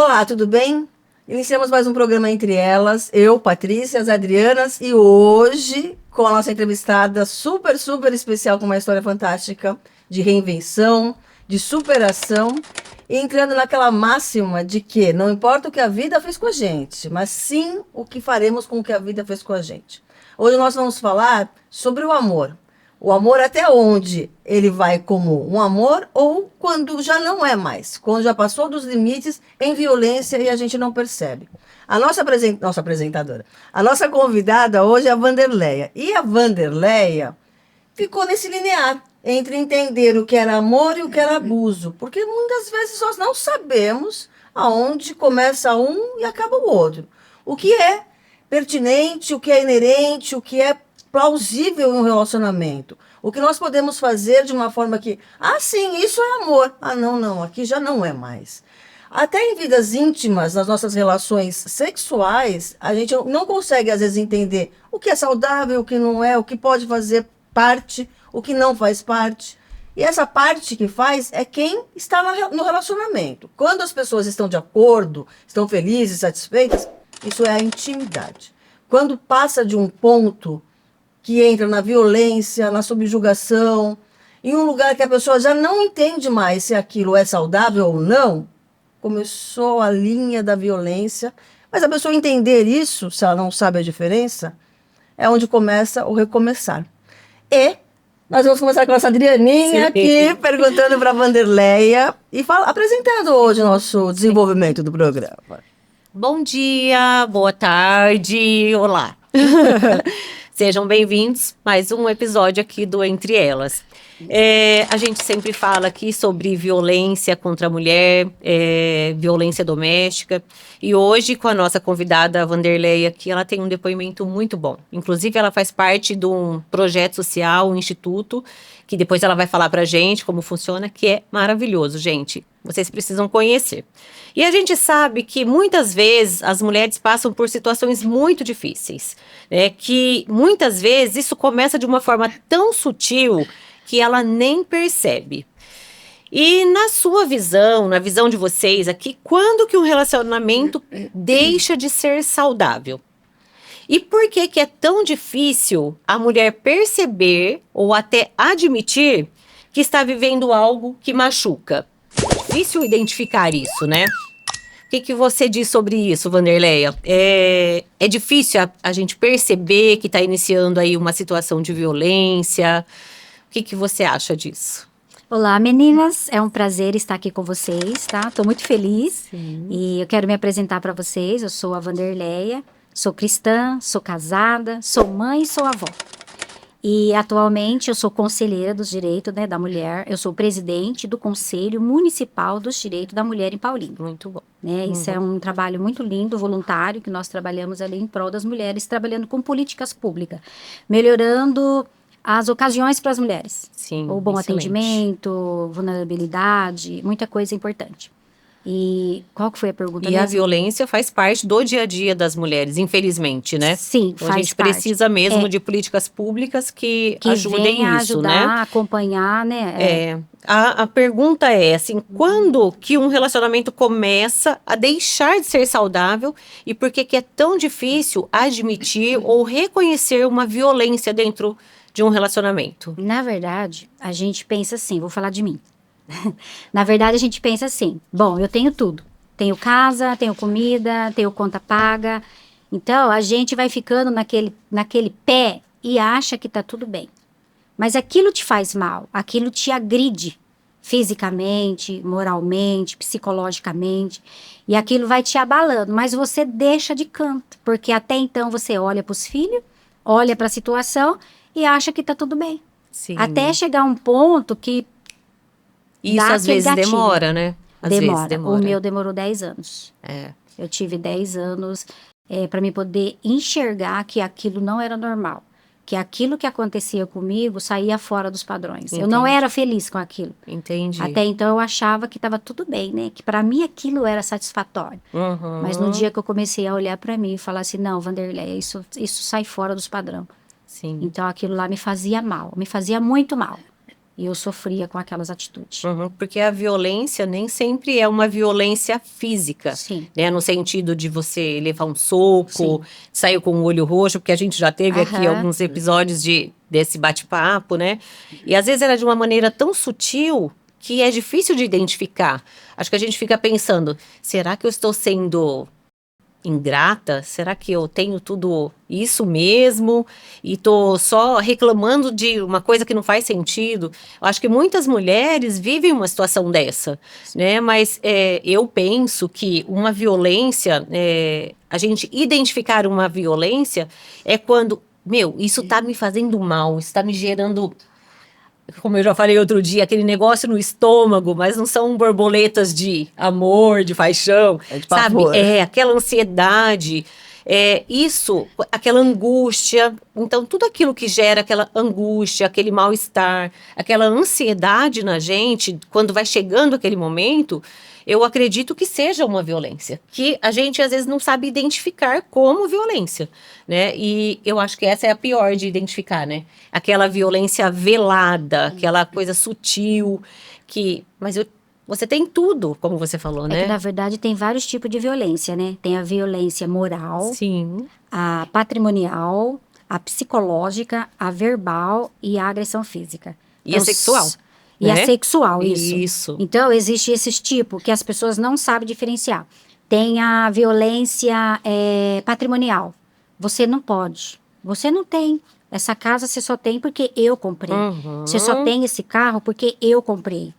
Olá, tudo bem? Iniciamos mais um programa Entre Elas, eu, Patrícia, as Adrianas, e hoje com a nossa entrevistada super especial, com uma história fantástica de reinvenção, de superação, e entrando naquela máxima de que não importa o que a vida fez com a gente, mas sim o que faremos com o que a vida fez com a gente. Hoje nós vamos falar sobre o amor. O amor até onde ele vai como um amor ou quando já não é mais, quando já passou dos limites em violência e a gente não percebe. A nossa apresentadora, a nossa convidada hoje é a Wanderleia. E a Wanderleia ficou nesse linear entre entender o que era amor e o que era abuso, porque muitas vezes nós não sabemos aonde começa um e acaba o outro. O que é pertinente, o que é inerente, o que é plausível em um relacionamento. O que nós podemos fazer de uma forma que, sim, isso é amor. Não, aqui já não é mais. Até em vidas íntimas, nas nossas relações sexuais, a gente não consegue, às vezes, entender o que é saudável, o que não é, o que pode fazer parte, o que não faz parte. E essa parte que faz é quem está no relacionamento. Quando as pessoas estão de acordo, estão felizes, satisfeitas, isso é a intimidade. Quando passa de um ponto que entra na violência, na subjugação, em um lugar que a pessoa já não entende mais se aquilo é saudável ou não, começou a linha da violência. Mas a pessoa entender isso, se ela não sabe a diferença, é onde começa o recomeçar. E nós vamos começar com a nossa Adrianinha aqui, perguntando para a Wanderleia e apresentando hoje o nosso desenvolvimento do programa. Bom dia, boa tarde, olá. Sejam bem-vindos a mais um episódio aqui do Entre Elas. A gente sempre fala aqui sobre violência contra a mulher, violência doméstica. E hoje, com a nossa convidada Wanderleia aqui, ela tem um depoimento muito bom. Inclusive, ela faz parte de um projeto social, um instituto, que depois ela vai falar pra gente como funciona, que é maravilhoso, gente. Vocês precisam conhecer. E a gente sabe que muitas vezes as mulheres passam por situações muito difíceis, né? Que muitas vezes isso começa de uma forma tão sutil que ela nem percebe. E na sua visão, na visão de vocês aqui, quando que um relacionamento deixa de ser saudável? E por que que é tão difícil a mulher perceber ou até admitir que está vivendo algo que machuca? Difícil identificar isso, né? O que você diz sobre isso, Wanderleia? É difícil a gente perceber que está iniciando aí uma situação de violência. O que você acha disso? Olá, meninas. É um prazer estar aqui com vocês, tá? Estou muito feliz. Sim. E eu quero me apresentar para vocês. Eu sou a Wanderleia, sou cristã, sou casada, sou mãe e sou avó. E atualmente eu sou conselheira dos direitos, né, da mulher. Eu sou presidente do Conselho Municipal dos Direitos da Mulher em Paulínia. Muito bom. Né? Isso é um trabalho muito lindo, voluntário, que nós trabalhamos ali em prol das mulheres, trabalhando com políticas públicas, melhorando as ocasiões para as mulheres. Sim, o bom excelente. Atendimento, vulnerabilidade, muita coisa importante. E qual que foi a pergunta E mesmo? a violência faz parte do dia a dia das mulheres, infelizmente, né? Sim, então, faz a gente parte. precisa mesmo de políticas públicas que ajudem venha isso, ajudar, né? acompanhar, né? A pergunta é, assim, quando que um relacionamento começa a deixar de ser saudável e por que que é tão difícil admitir ou reconhecer uma violência dentro de um relacionamento? Na verdade, a gente pensa assim, vou falar de mim. Na verdade, a gente pensa assim, bom, eu tenho tudo. Tenho casa, tenho comida, tenho conta paga. Então, a gente vai ficando naquele pé e acha que tá tudo bem. Mas aquilo te faz mal, aquilo te agride fisicamente, moralmente, psicologicamente. E aquilo vai te abalando, mas você deixa de canto. Porque até então você olha para os filhos, olha para a situação e acha que tá tudo bem. Sim. Até chegar um ponto que isso às vezes gatilho. Demora, né? Às vezes demora. O meu demorou 10 anos. Eu tive 10 anos para me poder enxergar que aquilo não era normal. Que aquilo que acontecia comigo saía fora dos padrões. Entendi. Eu não era feliz com aquilo. Entendi. Até então eu achava que estava tudo bem, né? Que para mim aquilo era satisfatório. Uhum. Mas no dia que eu comecei a olhar para mim e falar assim, não, Wanderleia, isso sai fora dos padrões. Sim. Então aquilo lá me fazia mal, me fazia muito mal. E eu sofria com aquelas atitudes. Uhum, porque a violência nem sempre é uma violência física, Sim. né? No sentido de você levar um soco, Sim. sair com o olho roxo, porque a gente já teve aqui Aham. alguns episódios desse bate-papo, né? E às vezes era de uma maneira tão sutil que é difícil de identificar. Acho que a gente fica pensando, será que eu estou sendo ingrata? Será que eu tenho tudo isso mesmo e tô só reclamando de uma coisa que não faz sentido? Eu acho que muitas mulheres vivem uma situação dessa, né? Mas eu penso que uma violência, a gente identificar uma violência é quando, meu, isso tá me fazendo mal, isso tá me gerando, como eu já falei outro dia, aquele negócio no estômago, mas não são borboletas de amor, de paixão, É de sabe? pavor. É aquela ansiedade, isso, aquela angústia. Então, tudo aquilo que gera aquela angústia, aquele mal-estar, aquela ansiedade na gente, quando vai chegando aquele momento, eu acredito que seja uma violência, que a gente às vezes não sabe identificar como violência, né? E eu acho que essa é a pior de identificar, né? Aquela violência velada, aquela coisa sutil, você tem tudo, como você falou, É né? que, na verdade, tem vários tipos de violência, né? Tem a violência moral, Sim, a patrimonial, a psicológica, a verbal e a agressão física. e a sexual, E né? a sexual, isso. Isso. Então, existe esses tipos que as pessoas não sabem diferenciar. Tem a violência patrimonial. Você não pode. Você não tem. Essa casa você só tem porque eu comprei. Uhum. Você só tem esse carro porque eu comprei.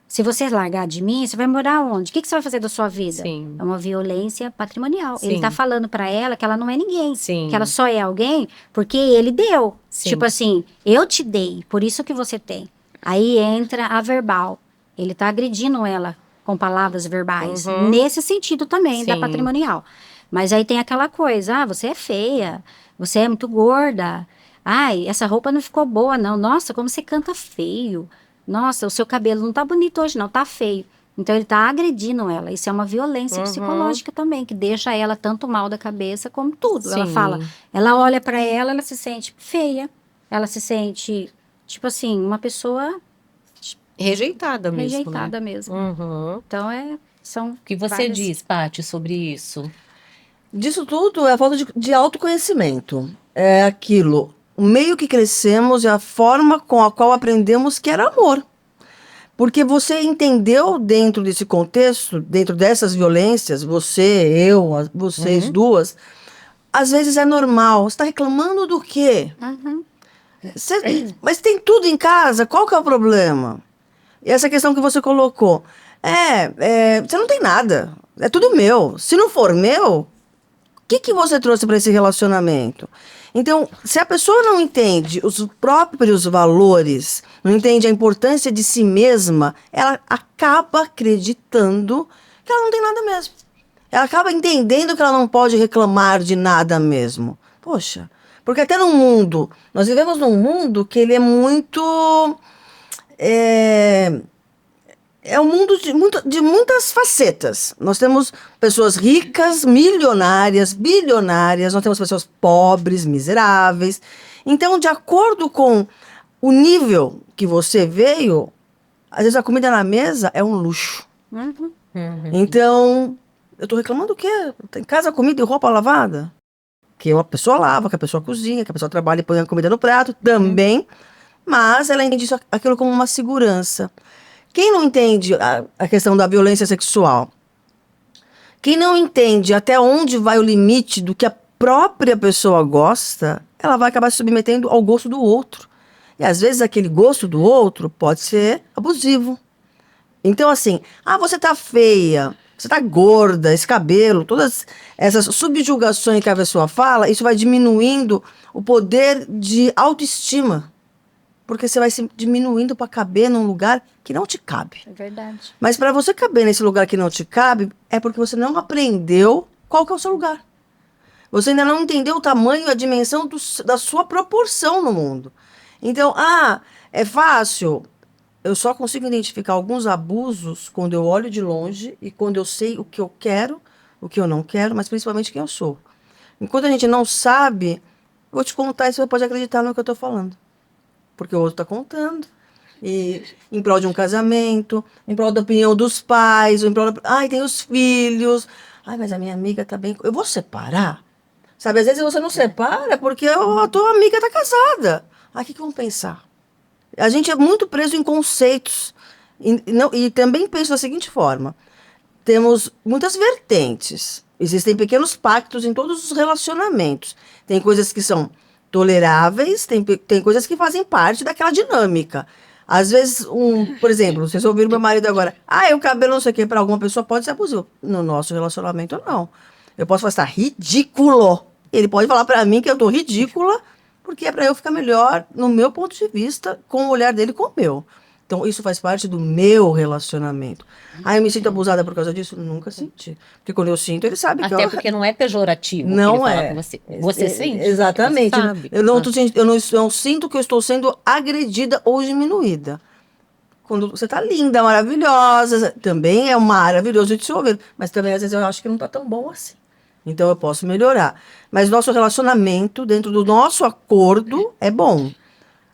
Se você largar de mim, você vai morar onde? O que você vai fazer da sua vida? Sim. É uma violência patrimonial. Sim. Ele tá falando pra ela que ela não é ninguém. Sim. Que ela só é alguém porque ele deu. Sim. Tipo assim, eu te dei, por isso que você tem. Aí entra a verbal. Ele tá agredindo ela com palavras verbais. Uhum. Nesse sentido também, da Sim. patrimonial. Mas aí tem aquela coisa, você é feia, você é muito gorda. Ai, essa roupa não ficou boa, não. Nossa, como você canta feio. Nossa, o seu cabelo não tá bonito hoje, não, tá feio. Então ele tá agredindo ela. Isso é uma violência psicológica também, que deixa ela tanto mal da cabeça como tudo. Ela Sim. fala, ela olha pra ela se sente feia. Ela se sente, tipo assim, uma pessoa Rejeitada mesmo, rejeitada né? mesmo. Uhum. Então são O que você várias- diz, Paty, sobre isso? Disso tudo é a falta de autoconhecimento. É aquilo. O meio que crescemos e a forma com a qual aprendemos que era amor. Porque você entendeu dentro desse contexto, dentro dessas violências, vocês duas, às vezes é normal. Você está reclamando do quê? Uhum. Mas tem tudo em casa, qual que é o problema? E essa questão que você colocou. Você não tem nada. É tudo meu. Se não for meu, o que você trouxe para esse relacionamento? Então, se a pessoa não entende os próprios valores, não entende a importância de si mesma, ela acaba acreditando que ela não tem nada mesmo. Ela acaba entendendo que ela não pode reclamar de nada mesmo. Poxa, porque até no mundo, nós vivemos num mundo que ele é muito... É um mundo de muitas facetas. Nós temos pessoas ricas, milionárias, bilionárias, nós temos pessoas pobres, miseráveis. Então, de acordo com o nível que você veio, às vezes a comida na mesa é um luxo. Uhum. Então, eu estou reclamando do quê? Tem casa, comida e roupa lavada? Que a pessoa lava, que a pessoa cozinha, que a pessoa trabalha e põe a comida no prato, também. Mas ela entende aquilo como uma segurança. Quem não entende a questão da violência sexual? Quem não entende até onde vai o limite do que a própria pessoa gosta, ela vai acabar se submetendo ao gosto do outro. E às vezes aquele gosto do outro pode ser abusivo. Então assim, você tá feia, você tá gorda, esse cabelo, todas essas subjugações que a pessoa fala, isso vai diminuindo o poder de autoestima. Porque você vai se diminuindo para caber num lugar que não te cabe. É verdade. Mas para você caber nesse lugar que não te cabe, é porque você não aprendeu qual que é o seu lugar. Você ainda não entendeu o tamanho e a dimensão da sua proporção no mundo. Então, é fácil. Eu só consigo identificar alguns abusos quando eu olho de longe e quando eu sei o que eu quero, o que eu não quero, mas principalmente quem eu sou. Enquanto a gente não sabe, eu vou te contar e você pode acreditar no que eu estou falando. Porque o outro está contando. e em prol de um casamento, em prol da opinião dos pais, em prol da... Ai, tem os filhos. Ai, mas a minha amiga tá bem... Eu vou separar? Sabe, às vezes você não separa porque a tua amiga tá casada. Ai, o que vão pensar? A gente é muito preso em conceitos. E também penso da seguinte forma. Temos muitas vertentes. Existem pequenos pactos em todos os relacionamentos. Tem coisas que são toleráveis, tem coisas que fazem parte daquela dinâmica. Às vezes, por exemplo, vocês ouviram meu marido agora, o cabelo não sei o que, para alguma pessoa pode ser abusivo. No nosso relacionamento, não. Eu posso falar, tá ridículo. Ele pode falar para mim que eu tô ridícula, porque é para eu ficar melhor, no meu ponto de vista, com o olhar dele com o meu. Então, isso faz parte do meu relacionamento. Eu me sinto abusada por causa disso? Nunca senti. Porque quando eu sinto, ele sabe que Até porque não é pejorativo não que ele é. fala com você. Você sente? Exatamente. Você sabe. Eu não sinto que eu estou sendo agredida ou diminuída. Quando você está linda, maravilhosa, também é maravilhoso de se ouvir. Mas também, às vezes, eu acho que não está tão bom assim. Então, eu posso melhorar. Mas nosso relacionamento, dentro do nosso acordo, é bom.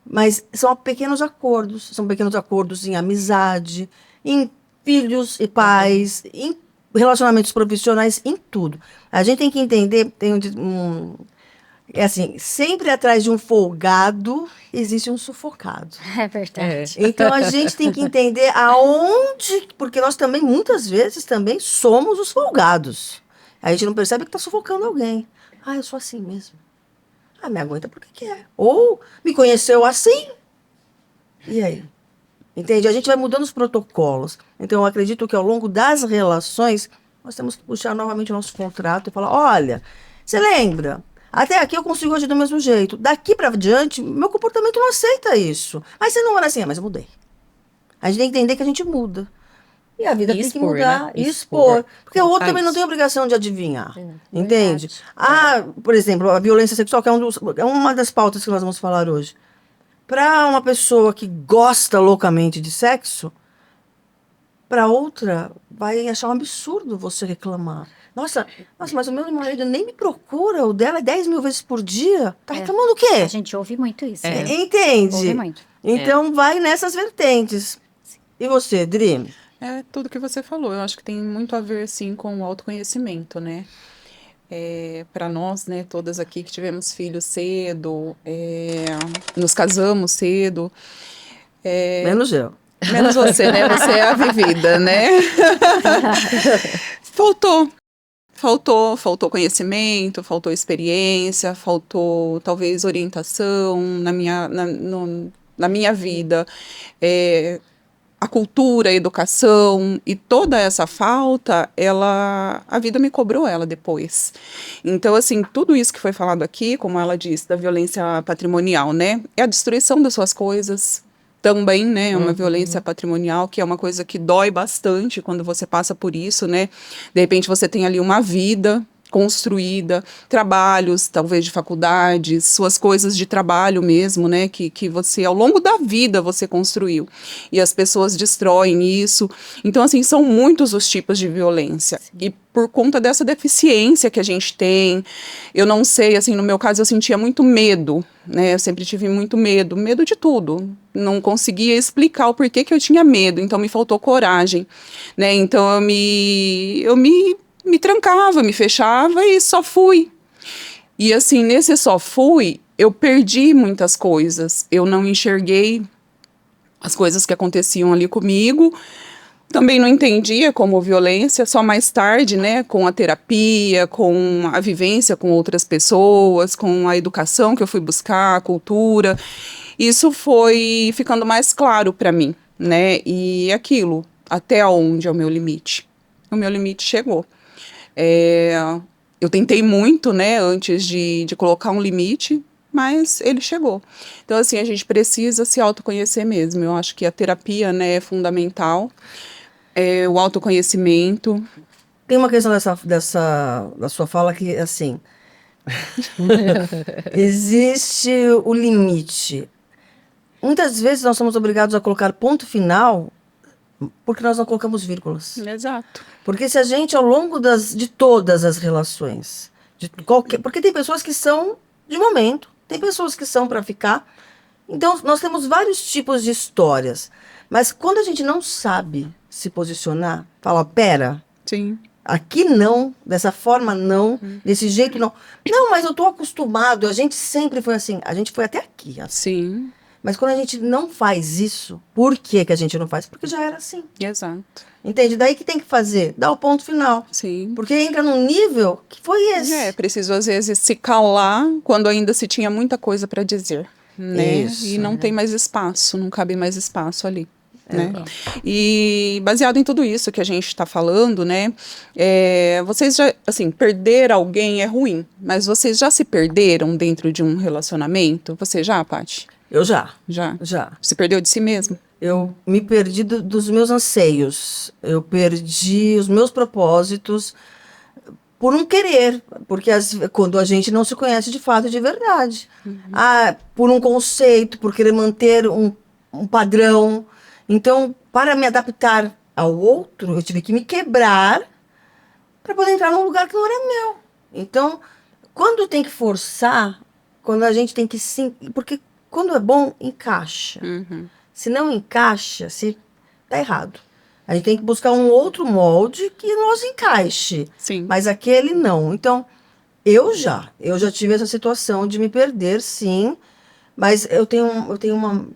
Mas são pequenos acordos em amizade, em filhos e pais, em relacionamentos profissionais, em tudo. A gente tem que entender, é assim, sempre atrás de um folgado existe um sufocado. É verdade. Então a gente tem que entender aonde, porque nós também, muitas vezes, também somos os folgados. A gente não percebe que está sufocando alguém. Eu sou assim mesmo. Me aguenta porque quer. Ou me conheceu assim. E aí? Entende? A gente vai mudando os protocolos. Então, eu acredito que ao longo das relações, nós temos que puxar novamente o nosso contrato e falar, olha, você lembra? Até aqui eu consigo agir do mesmo jeito. Daqui para diante, meu comportamento não aceita isso. Mas você não era assim, mas eu mudei. A gente tem que entender que a gente muda. E a vida tem que mudar, né? e expor. Porque o outro também não tem obrigação de adivinhar. Entende? Por exemplo, a violência sexual, que é uma das pautas que nós vamos falar hoje. Para uma pessoa que gosta loucamente de sexo, para outra vai achar um absurdo você reclamar. Nossa, mas o meu marido nem me procura, o dela é 10 mil vezes por dia. Tá reclamando o quê? A gente ouve muito isso. Entende? Ouve muito. Então vai nessas vertentes. E você, Dri? É tudo que você falou. Eu acho que tem muito a ver, sim, com o autoconhecimento, né? Para nós, né, todas aqui que tivemos filhos cedo, nos casamos cedo. Menos eu. Menos você, né? Você é a vivida, né? Faltou conhecimento, faltou experiência, faltou talvez orientação na minha vida. A cultura, a educação e toda essa falta, a vida me cobrou ela depois. Então, assim, tudo isso que foi falado aqui, como ela disse, da violência patrimonial, né? É a destruição das suas coisas também, né? É uma violência patrimonial, que é uma coisa que dói bastante quando você passa por isso, né? De repente você tem ali uma vida construída, trabalhos, talvez de faculdades, suas coisas de trabalho mesmo, né, que você, ao longo da vida, você construiu, e as pessoas destroem isso. Então, assim, são muitos os tipos de violência, e por conta dessa deficiência que a gente tem, eu não sei, assim, no meu caso, eu sentia muito medo, né, eu sempre tive muito medo de tudo, não conseguia explicar o porquê que eu tinha medo, então me faltou coragem, né, então eu me trancava, me fechava e só fui. E assim, nesse só fui, eu perdi muitas coisas. Eu não enxerguei as coisas que aconteciam ali comigo. Também não entendia como violência, só mais tarde, né, com a terapia, com a vivência com outras pessoas, com a educação que eu fui buscar, a cultura. Isso foi ficando mais claro para mim, né, e aquilo, até onde é o meu limite? O meu limite chegou. Eu tentei muito, né, antes de colocar um limite, mas ele chegou. Então, assim, a gente precisa se autoconhecer mesmo. Eu acho que a terapia, né, é fundamental. O autoconhecimento. Tem uma questão da sua fala que, assim, existe o limite. Muitas vezes nós somos obrigados a colocar ponto final porque nós não colocamos vírgulas. Exato. Porque se a gente, ao longo de todas as relações, porque tem pessoas que são de momento, tem pessoas que são para ficar, Então, nós temos vários tipos de histórias. Mas quando a gente não sabe se posicionar, fala, pera, Sim. aqui não, dessa forma não, desse jeito não. Não, mas eu tô acostumado, a gente sempre foi assim, a gente foi até aqui. Sim. Mas quando a gente não faz isso, por que que a gente não faz? Porque já era assim. Exato. Entende? Daí que tem que fazer, dar o ponto final. Sim. Porque entra num nível que foi esse. É preciso, às vezes, se calar quando ainda se tinha muita coisa para dizer, né? Isso, e não tem mais espaço, não cabe mais espaço ali. Né? É. E baseado em tudo isso que a gente está falando, né? Vocês já, assim, perder alguém é ruim, mas vocês já se perderam dentro de um relacionamento? Você já, Paty? Eu já. Já. Se perdeu de si mesmo? Eu me perdi dos meus anseios. Eu perdi os meus propósitos por não querer. Porque quando a gente não se conhece de fato, de verdade. Por um conceito, por querer manter um padrão. Então, para me adaptar ao outro, eu tive que me quebrar para poder entrar num lugar que não era meu. Então, quando tem que forçar, quando a gente tem que sim, porque quando é bom, encaixa. Se não encaixa, se tá errado. A gente tem que buscar um outro molde que nos encaixe. Sim. Mas aquele não. Então, eu já tive essa situação de me perder, sim. Mas eu tenho uma...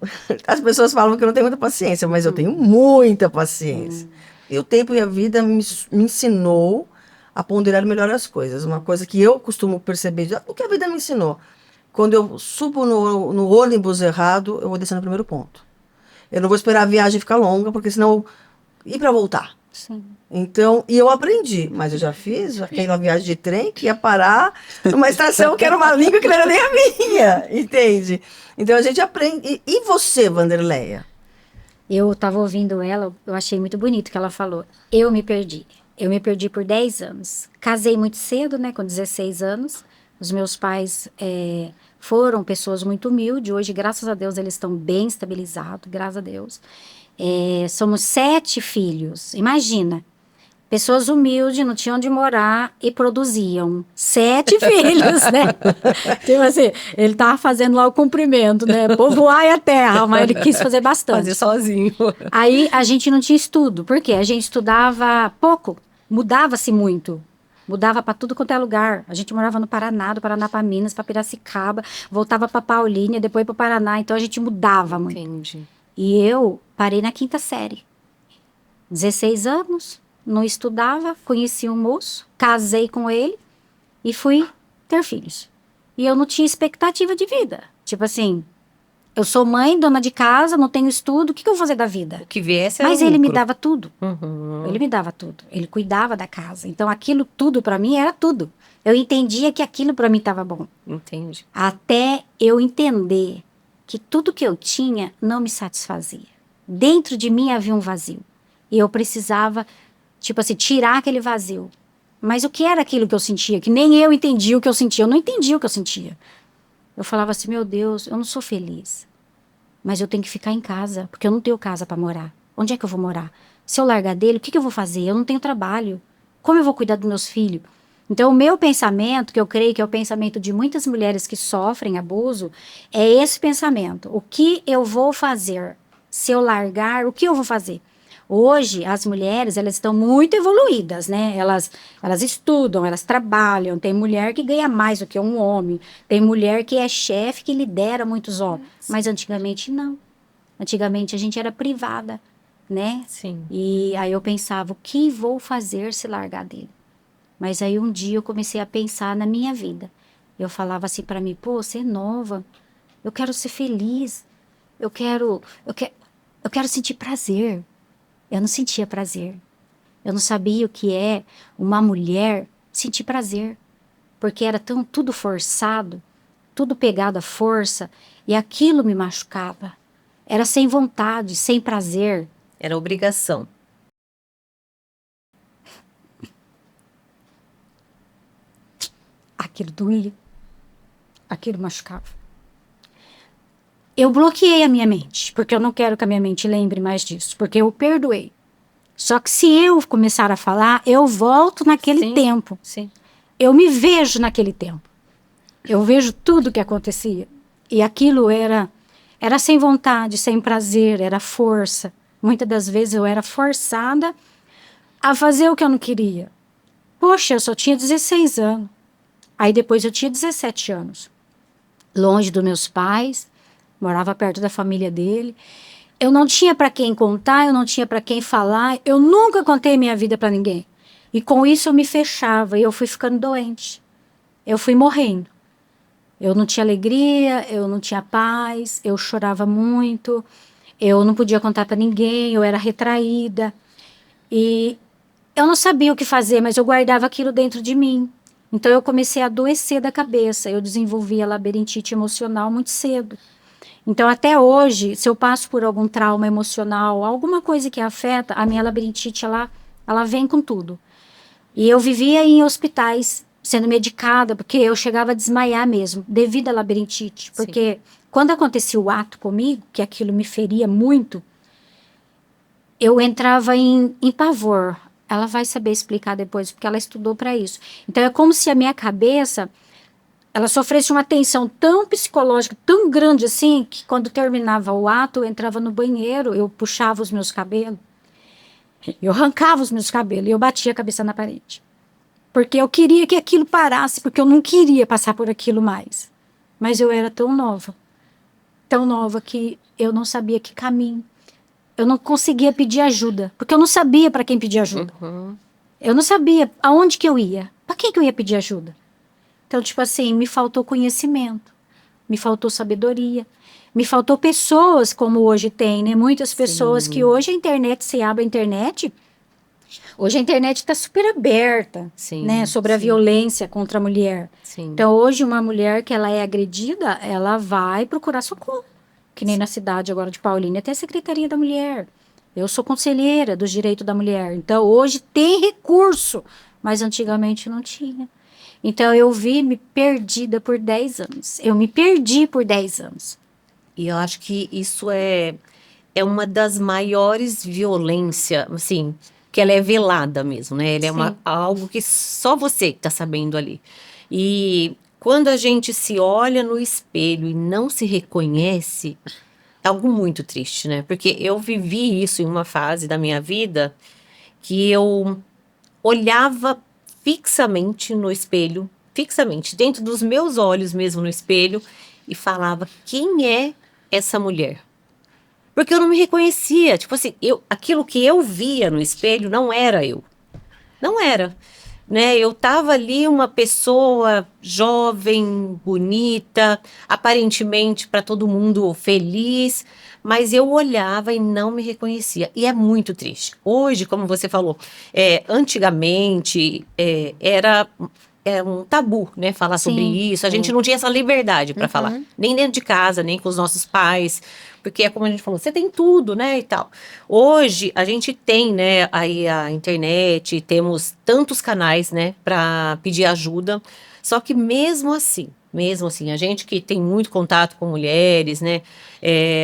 As pessoas falam que eu não tenho muita paciência, mas eu tenho muita paciência. E o tempo e a vida me ensinou a ponderar melhor as coisas. Uma coisa que eu costumo perceber, o que a vida me ensinou. Quando eu subo no ônibus errado, eu vou descer no primeiro ponto. Eu não vou esperar a viagem ficar longa, porque senão... E para voltar? Sim. Então, e eu aprendi, mas eu já fiz aquela viagem de trem que ia parar numa estação que era uma língua que não era nem a minha, entende? Então a gente aprende. E você, Wanderleia? Eu estava ouvindo ela, eu achei muito bonito o que ela falou. Eu me perdi. Eu me perdi por 10 anos. Casei muito cedo, né, com 16 anos. Os meus pais foram pessoas muito humildes. Hoje, graças a Deus, eles estão bem estabilizados, graças a Deus. Somos 7 filhos. Imagina. Pessoas humildes, não tinham onde morar e produziam 7 filhos, né? Tipo assim, ele tava fazendo lá o cumprimento, né? Povoar a terra, mas ele quis fazer bastante. Fazer sozinho. Aí a gente não tinha estudo. Por quê? A gente estudava pouco, mudava-se muito. Mudava para tudo quanto é lugar. A gente morava no Paraná, do Paraná para Minas, para Piracicaba, voltava para Paulínia, depois para o Paraná. Então a gente mudava muito. Entendi. E eu parei na 5ª série. 16 anos. Não estudava, conheci um moço, casei com ele e fui ter filhos. E eu não tinha expectativa de vida. Tipo assim, eu sou mãe, dona de casa, não tenho estudo, o que eu vou fazer da vida? O que viesse Mas era ele me lucro. dava tudo. Ele me dava tudo. Ele cuidava da casa. Então aquilo tudo para mim era tudo. Eu entendia que aquilo para mim estava bom. Entendi. Até eu entender que tudo que eu tinha não me satisfazia. Dentro de mim havia um vazio. E eu precisava... Tipo assim, tirar aquele vazio. Mas o que era aquilo que eu sentia? Que nem eu entendia o que eu sentia. Eu não entendia o que eu sentia. Eu falava assim, meu Deus, eu não sou feliz. Mas eu tenho que ficar em casa, porque eu não tenho casa para morar. Onde é que eu vou morar? Se eu largar dele, o que eu vou fazer? Eu não tenho trabalho. Como eu vou cuidar dos meus filhos? Então, o meu pensamento, que eu creio que é o pensamento de muitas mulheres que sofrem abuso, é esse pensamento. O que eu vou fazer? Se eu largar, o que eu vou fazer? Hoje, as mulheres, elas estão muito evoluídas, né? Elas estudam, elas trabalham. Tem mulher que ganha mais do que um homem. Tem mulher que é chefe, que lidera muitos homens. Mas antigamente, não. Antigamente, a gente era privada, né? Sim. E aí eu pensava, o que vou fazer se largar dele? Mas aí um dia eu comecei a pensar na minha vida. Eu falava assim para mim, pô, você é nova. Eu quero ser feliz. Eu quero sentir prazer. Eu não sentia prazer. Eu não sabia o que é uma mulher sentir prazer. Porque era tudo forçado, tudo pegado à força, e aquilo me machucava. Era sem vontade, sem prazer. Era obrigação. Aquilo doía. Aquilo machucava. Eu bloqueei a minha mente, porque eu não quero que a minha mente lembre mais disso, porque eu perdoei. Só que se eu começar a falar, eu volto naquele tempo. Sim. Eu me vejo naquele tempo. Eu vejo tudo que acontecia. E aquilo era Era sem vontade, sem prazer, era força. Muitas das vezes eu era forçada a fazer o que eu não queria. Poxa, eu só tinha 16 anos. Aí depois eu tinha 17 anos. Longe dos meus pais, morava perto da família dele. Eu não tinha para quem contar, eu não tinha para quem falar. Eu nunca contei minha vida para ninguém. E com isso eu me fechava e eu fui ficando doente. Eu fui morrendo. Eu não tinha alegria, eu não tinha paz, eu chorava muito, eu não podia contar para ninguém, eu era retraída. E eu não sabia o que fazer, mas eu guardava aquilo dentro de mim. Então eu comecei a adoecer da cabeça, eu desenvolvi a labirintite emocional muito cedo. Então até hoje, se eu passo por algum trauma emocional, alguma coisa que afeta, a minha labirintite, ela vem com tudo. E eu vivia em hospitais sendo medicada, porque eu chegava a desmaiar mesmo, devido à labirintite. Porque quando acontecia o ato comigo, que aquilo me feria muito, eu entrava em pavor. Ela vai saber explicar depois, porque ela estudou para isso. Então é como se a minha cabeça, ela sofresse uma tensão tão psicológica, tão grande assim, que quando terminava o ato, eu entrava no banheiro, eu puxava os meus cabelos, eu arrancava os meus cabelos e eu batia a cabeça na parede. Porque eu queria que aquilo parasse, porque eu não queria passar por aquilo mais. Mas eu era tão nova que eu não sabia que caminho. Eu não conseguia pedir ajuda, porque eu não sabia para quem pedir ajuda. Eu não sabia aonde que eu ia, para quem que eu ia pedir ajuda. Então, tipo assim, me faltou conhecimento, me faltou sabedoria, me faltou pessoas como hoje tem, né? Muitas pessoas que hoje a internet, você abre a internet... Hoje a internet está super aberta, né, sobre a violência contra a mulher. Então, hoje, uma mulher que ela é agredida, ela vai procurar socorro. Que nem na cidade agora de Paulínia, tem a Secretaria da Mulher. Eu sou conselheira dos direitos da mulher. Então, hoje tem recurso, mas antigamente não tinha. Então, eu me perdida por 10 anos. Eu me perdi por 10 anos. E eu acho que isso é uma das maiores violências, assim... que ela é velada mesmo, né? Ela é algo que só você está sabendo ali. E quando a gente se olha no espelho e não se reconhece, é algo muito triste, né? Porque eu vivi isso em uma fase da minha vida que eu olhava fixamente no espelho, fixamente, dentro dos meus olhos mesmo no espelho, e falava, quem é essa mulher? Porque eu não me reconhecia. Tipo assim, aquilo que eu via no espelho não era eu. Não era. Né? Eu tava ali uma pessoa jovem, bonita, aparentemente para todo mundo feliz, mas eu olhava e não me reconhecia. E é muito triste. Hoje, como você falou, antigamente era um tabu, né, falar sobre isso. A gente não tinha essa liberdade para falar, nem dentro de casa, nem com os nossos pais, porque é como a gente falou, você tem tudo, né, e tal. Hoje a gente tem, né, aí a internet, temos tantos canais, né, para pedir ajuda. Só que mesmo assim, a gente que tem muito contato com mulheres, né,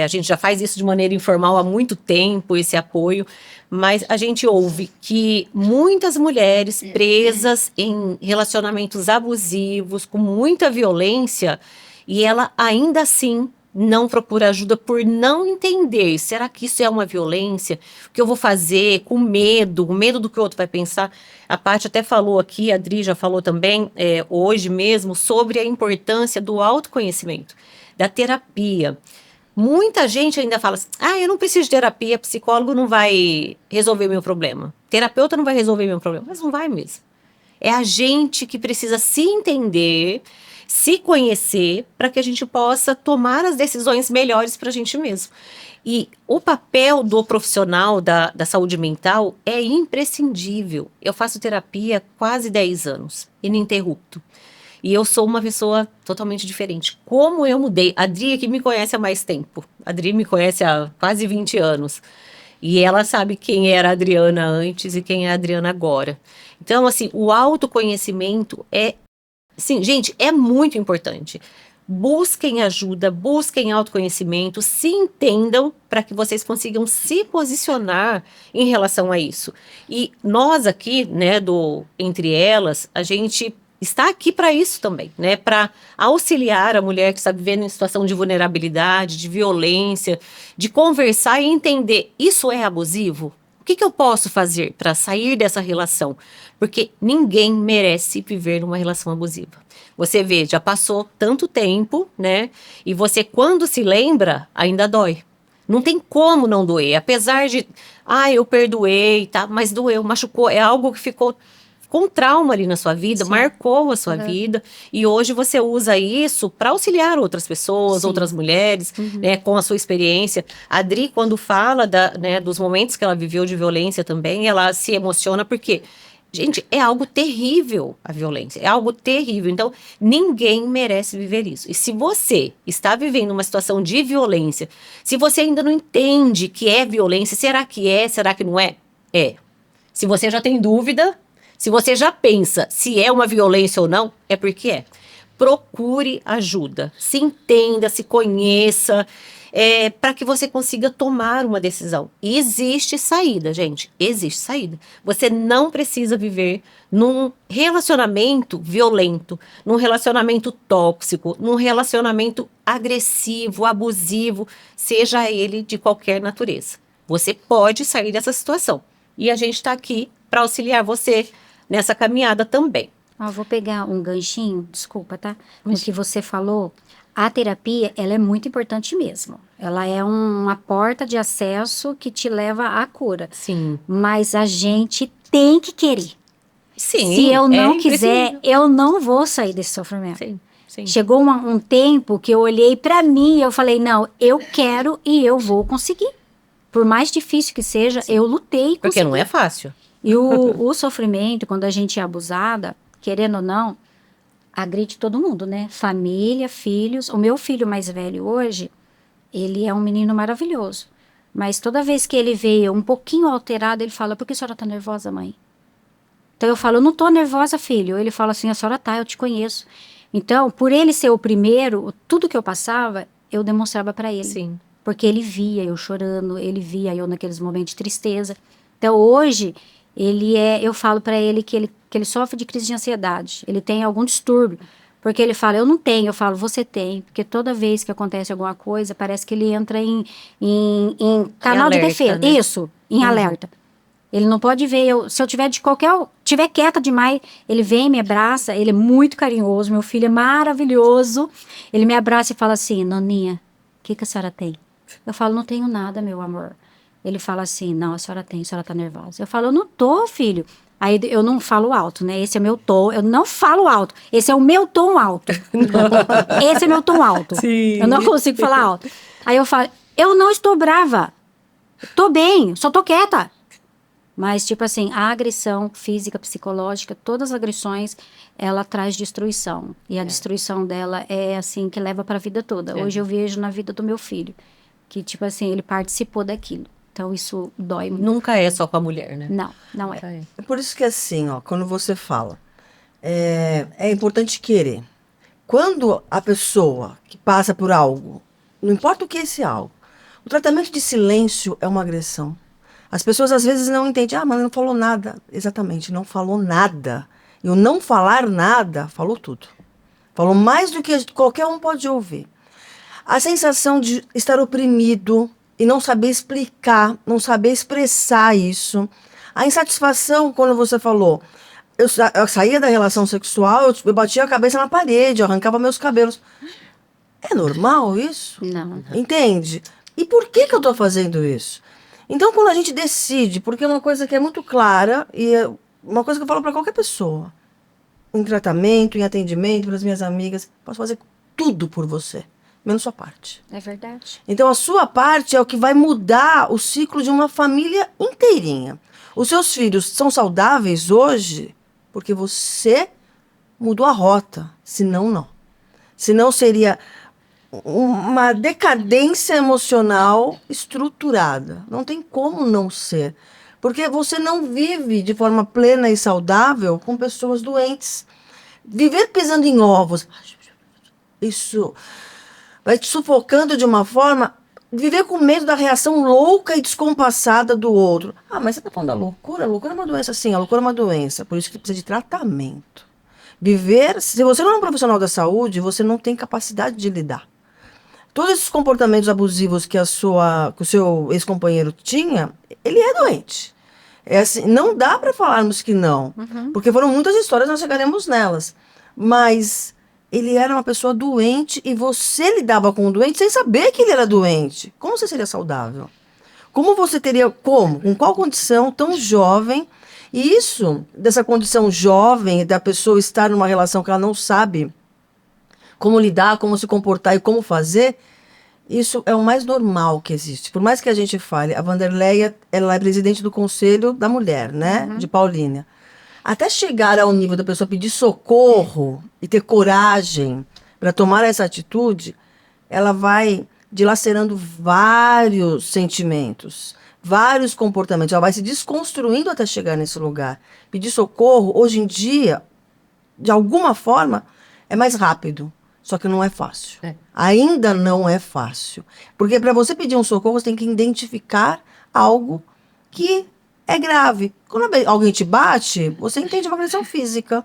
a gente já faz isso de maneira informal há muito tempo, esse apoio, mas a gente ouve que muitas mulheres presas em relacionamentos abusivos, com muita violência, e ela ainda assim não procura ajuda por não entender, será que isso é uma violência? O que eu vou fazer? Com medo, o medo do que o outro vai pensar. A Paty até falou aqui, a Adri já falou também, hoje mesmo, sobre a importância do autoconhecimento, da terapia. Muita gente ainda fala assim, eu não preciso de terapia, psicólogo não vai resolver meu problema. Terapeuta não vai resolver meu problema. Mas não vai mesmo. É a gente que precisa se entender, se conhecer, para que a gente possa tomar as decisões melhores para a gente mesmo. E o papel do profissional da saúde mental é imprescindível. Eu faço terapia há quase 10 anos, ininterrupto. E eu sou uma pessoa totalmente diferente. Como eu mudei? A Adri é que me conhece há mais tempo. A Adri me conhece há quase 20 anos. E ela sabe quem era a Adriana antes e quem é a Adriana agora. Então, assim, o autoconhecimento sim, gente, é muito importante. Busquem ajuda, busquem autoconhecimento, se entendam para que vocês consigam se posicionar em relação a isso. E nós aqui, né, Entre Elas, a gente está aqui para isso também, né? Para auxiliar a mulher que está vivendo em situação de vulnerabilidade, de violência, de conversar e entender, isso é abusivo? O que eu posso fazer para sair dessa relação? Porque ninguém merece viver numa relação abusiva. Você vê, já passou tanto tempo, né? E você, quando se lembra, ainda dói. Não tem como não doer. Apesar de, eu perdoei, tá? Mas doeu, machucou. É algo que ficou com trauma ali na sua vida, Sim. marcou a sua vida. E hoje você usa isso para auxiliar outras pessoas, Sim. outras mulheres, né? Com a sua experiência. A Adri, quando fala né, dos momentos que ela viveu de violência também, ela se emociona porque... Gente, é algo terrível a violência, é algo terrível. Então, ninguém merece viver isso. E se você está vivendo uma situação de violência, se você ainda não entende que é violência, será que é, será que não é? É. Se você já tem dúvida, se você já pensa se é uma violência ou não, é porque é. Procure ajuda, se entenda, se conheça, para que você consiga tomar uma decisão. E existe saída, gente, existe saída. Você não precisa viver num relacionamento violento, num relacionamento tóxico, num relacionamento agressivo, abusivo, seja ele de qualquer natureza. Você pode sair dessa situação. E a gente está aqui para auxiliar você nessa caminhada também. Eu vou pegar um ganchinho, desculpa, tá? No que você falou, a terapia, ela é muito importante mesmo. Ela é uma porta de acesso que te leva à cura. Sim. Mas a gente tem que querer. Sim. Se eu não quiser, imprescindível. eu não vou sair desse sofrimento. Sim, sim. Chegou um tempo que eu olhei pra mim e eu falei, não, eu quero e eu vou conseguir. Por mais difícil que seja, eu lutei e Porque consegui. não é fácil. E o sofrimento, quando a gente é abusada, querendo ou não, agride todo mundo, né? Família, filhos. O meu filho mais velho hoje, ele é um menino maravilhoso. Mas toda vez que ele veio um pouquinho alterado, ele fala, por que a senhora tá nervosa, mãe? Então eu falo, eu não tô nervosa, filho. Ele fala assim, a senhora tá, eu te conheço. Então, por ele ser o primeiro, tudo que eu passava, eu demonstrava para ele. Sim. Porque ele via eu chorando, ele via eu naqueles momentos de tristeza. Então, hoje, eu falo para ele que ele sofre de crise de ansiedade. Ele tem algum distúrbio. Porque ele fala, eu não tenho. Eu falo, você tem. Porque toda vez que acontece alguma coisa, parece que ele entra em canal de alerta, defesa. né? Isso, em alerta. Ele não pode ver, se eu tiver quieta demais, ele vem, me abraça, ele é muito carinhoso, meu filho é maravilhoso. Ele me abraça e fala assim, Noninha, o que a senhora tem? Eu falo, não tenho nada, meu amor. Ele fala assim, não, a senhora tá nervosa. Eu falo, eu não tô, filho. Aí eu não falo alto, né? Esse é meu tom, eu não falo alto. Esse é o meu tom alto. Esse é meu tom alto. Sim. Eu não consigo falar alto. Aí eu falo, eu não estou brava. Tô bem, só tô quieta. Mas, tipo assim, a agressão física, psicológica, todas as agressões, ela traz destruição. E a destruição dela é, assim, que leva para a vida toda. Hoje eu vejo na vida do meu filho, que, tipo assim, ele participou daquilo. Então, isso dói muito. Nunca é só com a mulher, né? Não, não é. Nunca é. É por isso que assim, ó, quando você fala, é importante querer. Quando a pessoa que passa por algo, não importa o que é esse algo, o tratamento de silêncio é uma agressão. As pessoas às vezes não entendem, mas não falou nada. Exatamente, não falou nada. E o não falar nada, falou tudo. Falou mais do que qualquer um pode ouvir. A sensação de estar oprimido e não saber explicar, não saber expressar isso. A insatisfação, quando você falou, eu saía da relação sexual, eu batia a cabeça na parede, eu arrancava meus cabelos. É normal isso? Não. Entende? E por que eu estou fazendo isso? Então, quando a gente decide, porque é uma coisa que é muito clara, e é uma coisa que eu falo para qualquer pessoa, em tratamento, em atendimento, para as minhas amigas, posso fazer tudo por você, menos sua parte. É verdade. Então, a sua parte é o que vai mudar o ciclo de uma família inteirinha. Os seus filhos são saudáveis hoje porque você mudou a rota, senão não. Senão seria uma decadência emocional estruturada. Não tem como não ser. Porque você não vive de forma plena e saudável com pessoas doentes. Viver pisando em ovos, isso vai te sufocando de uma forma... Viver com medo da reação louca e descompassada do outro. Mas você está falando da loucura? A loucura é uma doença, sim. A loucura é uma doença. Por isso que precisa de tratamento. Se você não é um profissional da saúde, você não tem capacidade de lidar. Todos esses comportamentos abusivos que o seu ex-companheiro tinha, ele é doente. É assim, não dá para falarmos que não, porque foram muitas histórias, nós chegaremos nelas. Mas ele era uma pessoa doente e você lidava com o doente sem saber que ele era doente. Como você seria saudável? Como você teria, com qual condição tão jovem? E isso, dessa condição jovem, da pessoa estar numa relação que ela não sabe como lidar, como se comportar e como fazer, isso é o mais normal que existe. Por mais que a gente fale, a Wanderleia, ela é presidente do Conselho da Mulher, né? De Paulínia. Até chegar ao nível da pessoa pedir socorro e ter coragem para tomar essa atitude, ela vai dilacerando vários sentimentos, vários comportamentos. Ela vai se desconstruindo até chegar nesse lugar. Pedir socorro, hoje em dia, de alguma forma, é mais rápido. Só que não é fácil. Ainda não é fácil. Porque para você pedir um socorro, você tem que identificar algo que é grave. Quando alguém te bate, você entende uma agressão física.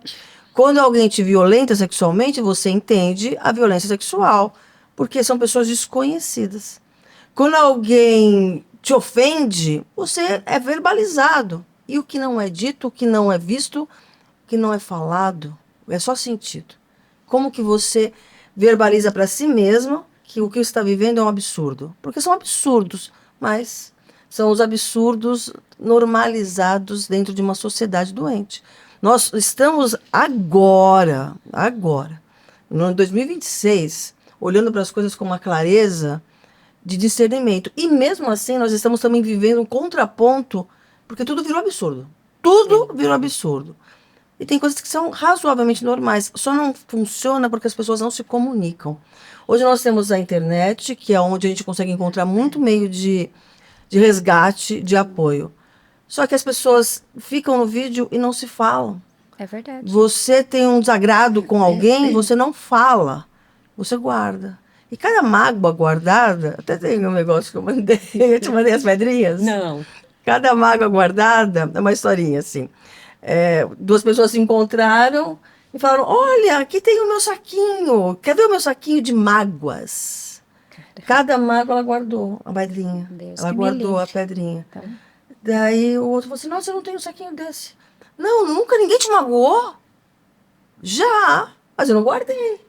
Quando alguém te violenta sexualmente, você entende a violência sexual. Porque são pessoas desconhecidas. Quando alguém te ofende, você é verbalizado. E o que não é dito, o que não é visto, o que não é falado, é só sentido. Como que você verbaliza para si mesmo que o que está vivendo é um absurdo? Porque são absurdos, mas são os absurdos normalizados dentro de uma sociedade doente. Nós estamos agora, no ano 2026, olhando para as coisas com uma clareza de discernimento. E mesmo assim, nós estamos também vivendo um contraponto, porque tudo virou absurdo. Tudo virou absurdo. E tem coisas que são razoavelmente normais, só não funciona porque as pessoas não se comunicam. Hoje nós temos a internet, que é onde a gente consegue encontrar muito meio de resgate, de apoio. Só que as pessoas ficam no vídeo e não se falam. É verdade. Você tem um desagrado com alguém, você não fala, você guarda. E cada mágoa guardada, até tem um negócio que eu mandei, eu te mandei as pedrinhas? Não. Cada mágoa guardada, é uma historinha assim. Duas pessoas se encontraram e falaram: olha, aqui tem o meu saquinho. Quer ver o meu saquinho de mágoas? Cada mágoa ela guardou a pedrinha. Deus Ela que me guardou a livre. pedrinha. Tá. Daí o outro falou assim: nossa, eu não tenho um saquinho desse. Não, nunca ninguém te magoou? Já, mas eu não guardei.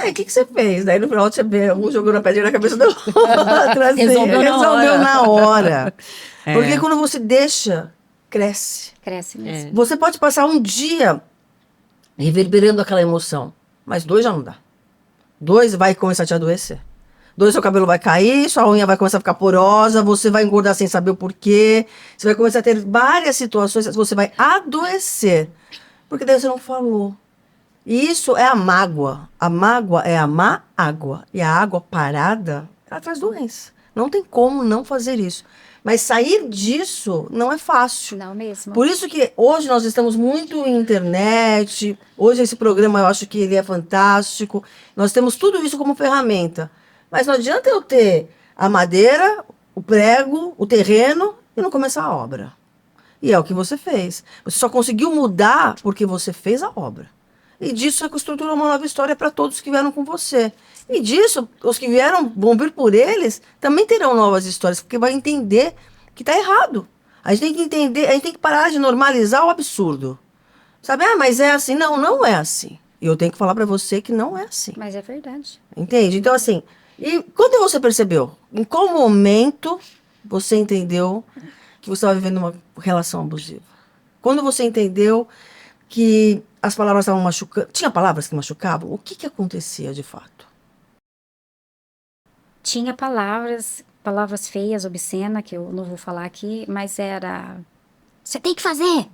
O que você fez? Daí no final você vê, um jogou na pedrinha na cabeça do outro. Assim, resolveu na hora. Porque quando você deixa, cresce. Cresce mesmo. Você pode passar um dia reverberando aquela emoção, mas 2 já não dá. 2 vai começar a te adoecer. 2, seu cabelo vai cair, sua unha vai começar a ficar porosa, você vai engordar sem saber o porquê, você vai começar a ter várias situações, você vai adoecer, porque daí você não falou. E isso é a mágoa. A mágoa é a má água. E a água parada, ela traz doença. Não tem como não fazer isso. Mas sair disso não é fácil. Não mesmo. Por isso que hoje nós estamos muito em internet. Hoje esse programa eu acho que ele é fantástico. Nós temos tudo isso como ferramenta. Mas não adianta eu ter a madeira, o prego, o terreno e não começar a obra. E é o que você fez. Você só conseguiu mudar porque você fez a obra. E disso é que estruturou uma nova história para todos que vieram com você. E disso, os que vão vir por eles, também terão novas histórias, porque vai entender que está errado. A gente tem que entender, a gente tem que parar de normalizar o absurdo. Sabe, mas é assim. Não, não é assim. E eu tenho que falar para você que não é assim. Mas é verdade. Entende? Então, assim, e quando você percebeu? Em qual momento você entendeu que você estava vivendo uma relação abusiva? Quando você entendeu que as palavras estavam machucando? Tinha palavras que machucavam? O que acontecia de fato? Tinha palavras feias, obscenas, que eu não vou falar aqui, mas era: você tem que fazer.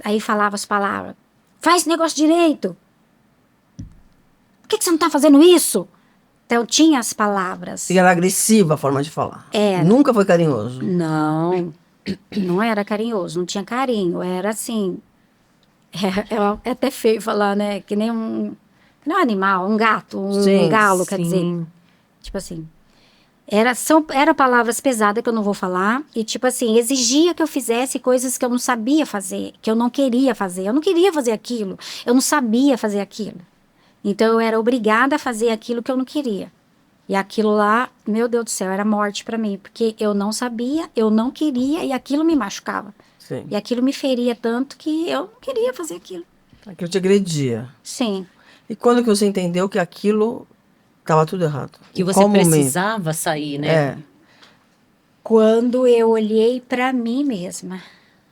Aí falava as palavras: faz esse negócio direito. Por que você não tá fazendo isso? Então tinha as palavras. E era agressiva a forma de falar. Era. Nunca foi carinhoso. Não, não era carinhoso, não tinha carinho, era assim. É até feio falar, né? Que nem um animal, um gato, um Sim, galo, quer sim. dizer. Tipo assim. Eram palavras pesadas que eu não vou falar. E, tipo assim, exigia que eu fizesse coisas que eu não sabia fazer, que eu não queria fazer. Eu não queria fazer aquilo. Eu não sabia fazer aquilo. Então, eu era obrigada a fazer aquilo que eu não queria. E aquilo lá, meu Deus do céu, era morte para mim. Porque eu não sabia, eu não queria e aquilo me machucava. Sim. E aquilo me feria tanto que eu não queria fazer aquilo. Aquilo te agredia. Sim. E quando que você entendeu que aquilo estava tudo errado? Que Em você qual momento? precisava sair, né? É. Quando eu olhei para mim mesma.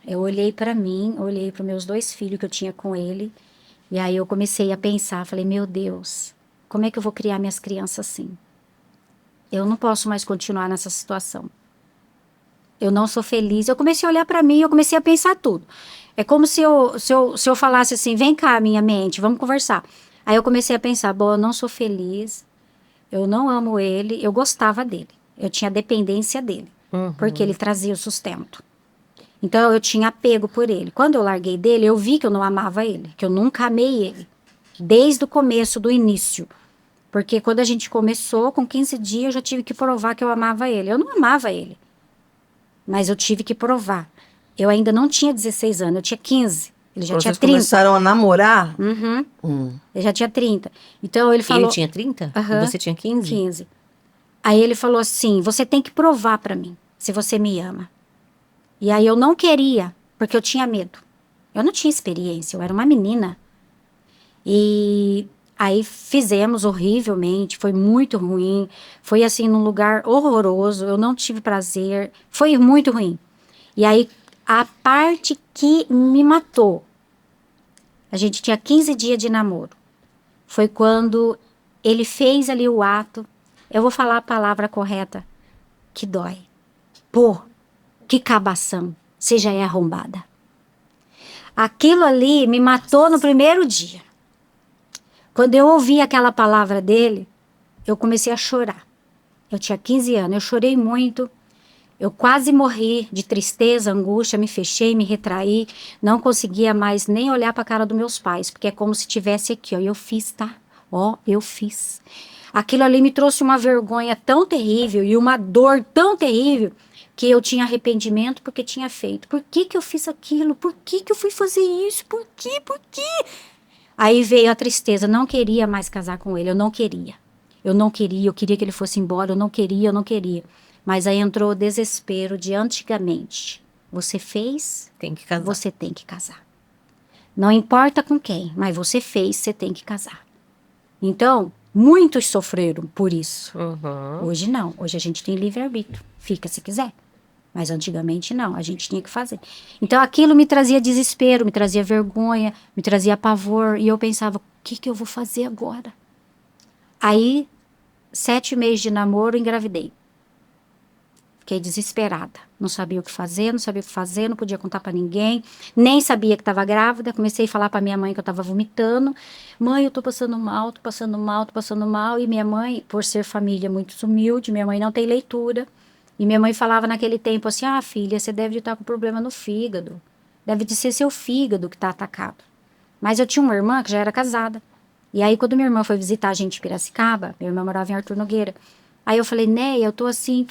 Eu olhei para mim, olhei para meus 2 filhos que eu tinha com ele. E aí eu comecei a pensar, falei, meu Deus, como é que eu vou criar minhas crianças assim? Eu não posso mais continuar nessa situação. Eu não sou feliz. Eu comecei a olhar para mim, eu comecei a pensar tudo. É como se eu falasse assim, vem cá, minha mente, vamos conversar. Aí eu comecei a pensar, bom, eu não sou feliz, eu não amo ele, eu gostava dele. Eu tinha dependência dele, porque ele trazia o sustento. Então, eu tinha apego por ele. Quando eu larguei dele, eu vi que eu não amava ele, que eu nunca amei ele. Desde o começo, do início. Porque quando a gente começou, com 15 dias, eu já tive que provar que eu amava ele. Eu não amava ele, mas eu tive que provar. Eu ainda não tinha 16 anos, eu tinha 15. Ele já Quando tinha vocês 30. começaram a namorar? Uhum. Ele já tinha 30. Então, ele falou... Ele tinha 30? Aham. E você tinha 15? 15. Aí ele falou assim, você tem que provar pra mim, se você me ama. E aí eu não queria, porque eu tinha medo. Eu não tinha experiência, eu era uma menina. E aí fizemos horrivelmente, foi muito ruim. Foi assim, num lugar horroroso, eu não tive prazer. Foi muito ruim. E aí, a parte que me matou, a gente tinha 15 dias de namoro. Foi quando ele fez ali o ato, eu vou falar a palavra correta, que dói. Pô, que cabação, você já é arrombada. Aquilo ali me matou no primeiro dia. Quando eu ouvi aquela palavra dele, eu comecei a chorar. Eu tinha 15 anos, eu chorei muito. Eu quase morri de tristeza, angústia, me fechei, me retraí. Não conseguia mais nem olhar para a cara dos meus pais, porque é como se tivesse aqui, ó. Eu fiz, tá? Ó, eu fiz. Aquilo ali me trouxe uma vergonha tão terrível e uma dor tão terrível que eu tinha arrependimento porque tinha feito. Por que que eu fiz aquilo? Por que que eu fui fazer isso? Por quê? Por quê? Aí veio a tristeza, não queria mais casar com ele, eu não queria. Eu queria que ele fosse embora, eu não queria. Mas aí entrou o desespero de antigamente. Você fez, Tem que casar. você tem que casar. Não importa com quem, mas você fez, você tem que casar. Então, muitos sofreram por isso. Hoje não, hoje a gente tem livre-arbítrio, fica se quiser. Mas antigamente não, a gente tinha que fazer. Então aquilo me trazia desespero, me trazia vergonha, me trazia pavor. E eu pensava, o que que eu vou fazer agora? Aí, 7 meses de namoro, engravidei. Fiquei desesperada. Não sabia o que fazer, não podia contar para ninguém. Nem sabia que estava grávida. Comecei a falar para minha mãe que eu estava vomitando. Mãe, eu tô passando mal, tô passando mal. E minha mãe, por ser família muito humilde, minha mãe não tem leitura. E minha mãe falava naquele tempo assim, ah, filha, você deve estar com problema no fígado. Deve de ser seu fígado que está atacado. Mas eu tinha uma irmã que já era casada. E aí, quando minha irmã foi visitar a gente em Piracicaba, minha irmã morava em Arthur Nogueira. Aí eu falei, Neia, eu tô assim.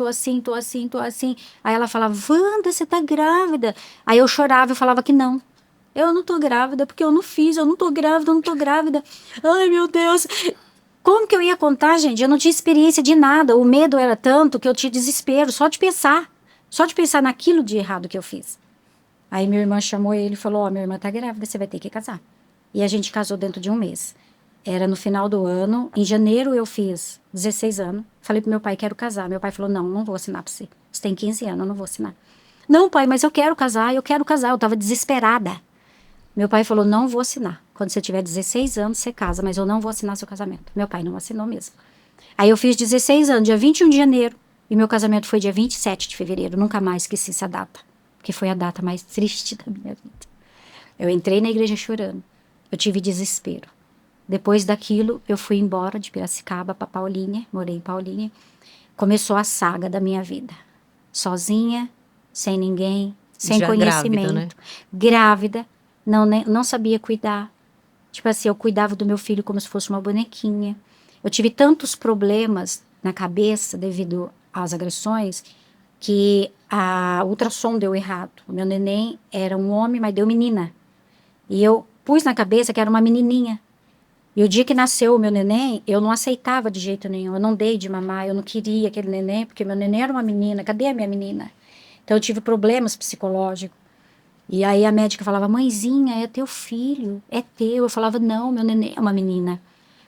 Aí ela falava, Wanda, você tá grávida. Aí eu chorava e falava que não. Eu não tô grávida porque eu não fiz, eu não tô grávida. Ai, meu Deus. Como que eu ia contar, gente? Eu não tinha experiência de nada. O medo era tanto que eu tinha desespero, só de pensar naquilo de errado que eu fiz. Aí minha irmã chamou ele e falou, ó, minha irmã tá grávida, você vai ter que casar. E a gente casou dentro de um mês. Era no final do ano, em janeiro eu fiz 16 anos. Falei pro meu pai, quero casar. Meu pai falou, não vou assinar pra você. Você tem 15 anos, eu não vou assinar. Não, pai, mas eu quero casar. Eu tava desesperada. Meu pai falou, não vou assinar. Quando você tiver 16 anos, você casa, mas eu não vou assinar seu casamento. Meu pai não assinou mesmo. Aí eu fiz 16 anos, dia 21 de janeiro, e meu casamento foi dia 27 de fevereiro. Nunca mais esqueci essa data, porque foi a data mais triste da minha vida. Eu entrei na igreja chorando. Eu tive desespero. Depois daquilo, eu fui embora de Piracicaba para Paulínia, morei em Paulínia. Começou a saga da minha vida. Sozinha, sem ninguém, sem já conhecimento. Grávida, não sabia cuidar. Tipo assim, eu cuidava do meu filho como se fosse uma bonequinha. Eu tive tantos problemas na cabeça devido as agressões, que a ultrassom deu errado. O meu neném era um homem, mas deu menina. E eu pus na cabeça que era uma menininha. E o dia que nasceu o meu neném, eu não aceitava de jeito nenhum. Eu não dei de mamar, eu não queria aquele neném, porque meu neném era uma menina. Cadê a minha menina? Então eu tive problemas psicológicos. E aí a médica falava, mãezinha, é teu filho, é teu. Eu falava, não, meu neném é uma menina.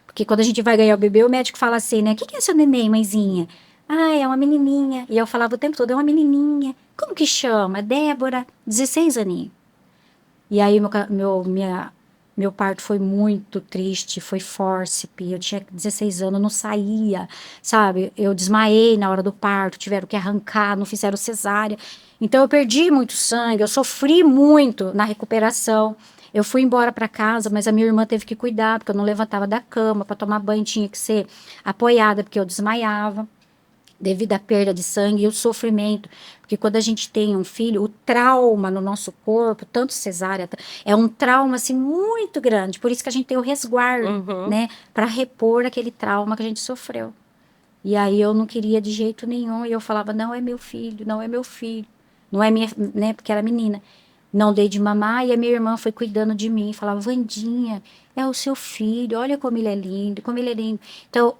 Porque quando a gente vai ganhar o bebê, o médico fala assim, né? O que é seu neném, mãezinha? Ah, é uma menininha. E eu falava o tempo todo, é uma menininha. Como que chama? Débora, 16 aninhos. E aí meu parto foi muito triste, foi fórceps. Eu tinha 16 anos, não saía, sabe? Eu desmaiei na hora do parto, tiveram que arrancar, não fizeram cesárea. Então eu perdi muito sangue, eu sofri muito na recuperação. Eu fui embora para casa, mas a minha irmã teve que cuidar, porque eu não levantava da cama para tomar banho, tinha que ser apoiada, porque eu desmaiava devido à perda de sangue e o sofrimento. Porque quando a gente tem um filho, o trauma no nosso corpo, tanto cesárea, é um trauma assim muito grande. Por isso que a gente tem o resguardo, né, para repor aquele trauma que a gente sofreu. E aí eu não queria de jeito nenhum, e eu falava, não é meu filho, não é meu filho. Não é minha, né, porque era menina. Não dei de mamar, e a minha irmã foi cuidando de mim, falava, Wandinha, é o seu filho, olha como ele é lindo, como ele é lindo. Então,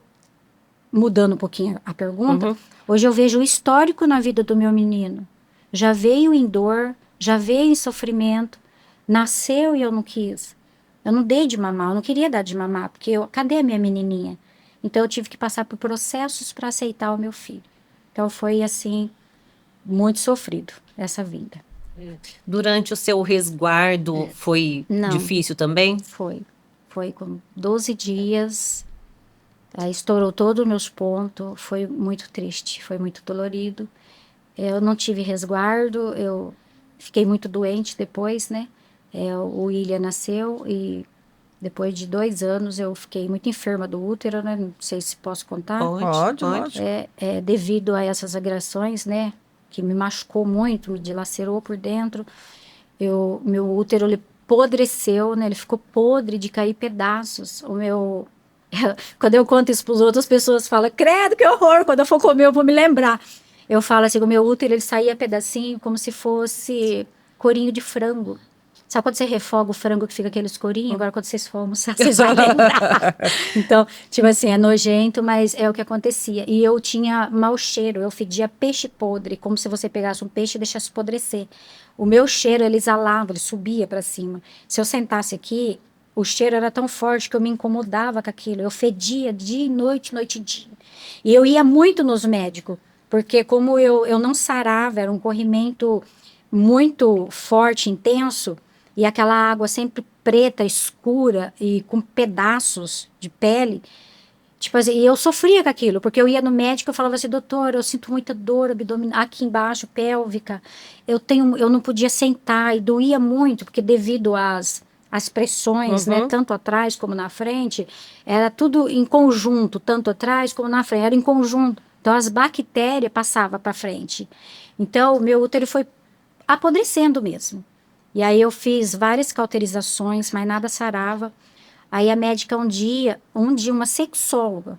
mudando um pouquinho a pergunta, hoje eu vejo o histórico na vida do meu menino. Já veio em dor, já veio em sofrimento, nasceu e eu não quis. Eu não dei de mamar, eu não queria dar de mamar, porque cadê a minha menininha? Então eu tive que passar por processos para aceitar o meu filho. Então foi assim, muito sofrido essa vida. Durante o seu resguardo foi Não. difícil também? Foi com 12 dias, estourou todos os meus pontos, foi muito triste, foi muito dolorido. Eu não tive resguardo, eu fiquei muito doente depois, né? O William nasceu e depois de 2 anos eu fiquei muito enferma do útero, né? Não sei se posso contar. Pode, lógico. Devido a essas agressões, né? Que me machucou muito, me dilacerou por dentro. Meu útero, ele apodreceu, né? Ele ficou podre de cair pedaços. Quando eu conto isso para as outras pessoas, falam, credo, que horror, quando eu for comer eu vou me lembrar. Eu falo assim, o meu útero, ele saía pedacinho como se fosse corinho de frango. Sabe quando você refoga o frango que fica aqueles corinhos? Agora, quando vocês for almoçar, vocês vão lembrar. Então, tipo assim, é nojento, mas é o que acontecia. E eu tinha mau cheiro, eu fedia peixe podre, como se você pegasse um peixe e deixasse apodrecer. O meu cheiro, ele exalava, ele subia para cima. Se eu sentasse aqui, o cheiro era tão forte que eu me incomodava com aquilo. Eu fedia dia e noite, noite e dia. E eu ia muito nos médicos, porque como eu não sarava, era um corrimento muito forte, intenso, e aquela água sempre preta, escura e com pedaços de pele. Tipo assim, e eu sofria com aquilo, porque eu ia no médico e falava assim, doutor, eu sinto muita dor abdominal, aqui embaixo, pélvica. Eu não podia sentar e doía muito, porque devido às pressões, né, tanto atrás como na frente, era tudo em conjunto, tanto atrás como na frente, era em conjunto. Então as bactérias passavam para frente. Então o meu útero foi apodrecendo mesmo. E aí eu fiz várias cauterizações, mas nada sarava. Aí a médica um dia, uma sexóloga,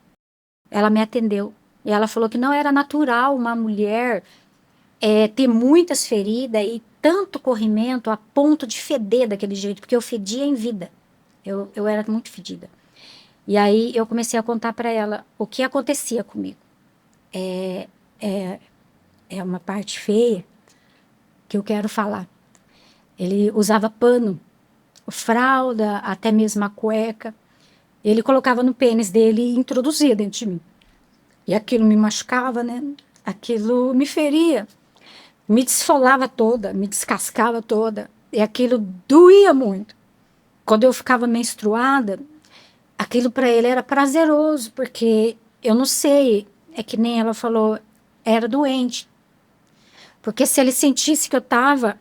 ela me atendeu. E ela falou que não era natural uma mulher ter muitas feridas e tanto corrimento a ponto de feder daquele jeito, porque eu fedia em vida. Eu era muito fedida. E aí eu comecei a contar para ela o que acontecia comigo. É uma parte feia que eu quero falar. Ele usava pano, fralda, até mesmo a cueca. Ele colocava no pênis dele e introduzia dentro de mim. E aquilo me machucava, né? Aquilo me feria. Me desfolava toda, me descascava toda. E aquilo doía muito. Quando eu ficava menstruada, aquilo para ele era prazeroso, porque eu não sei, é que nem ela falou, era doente. Porque se ele sentisse que eu estava,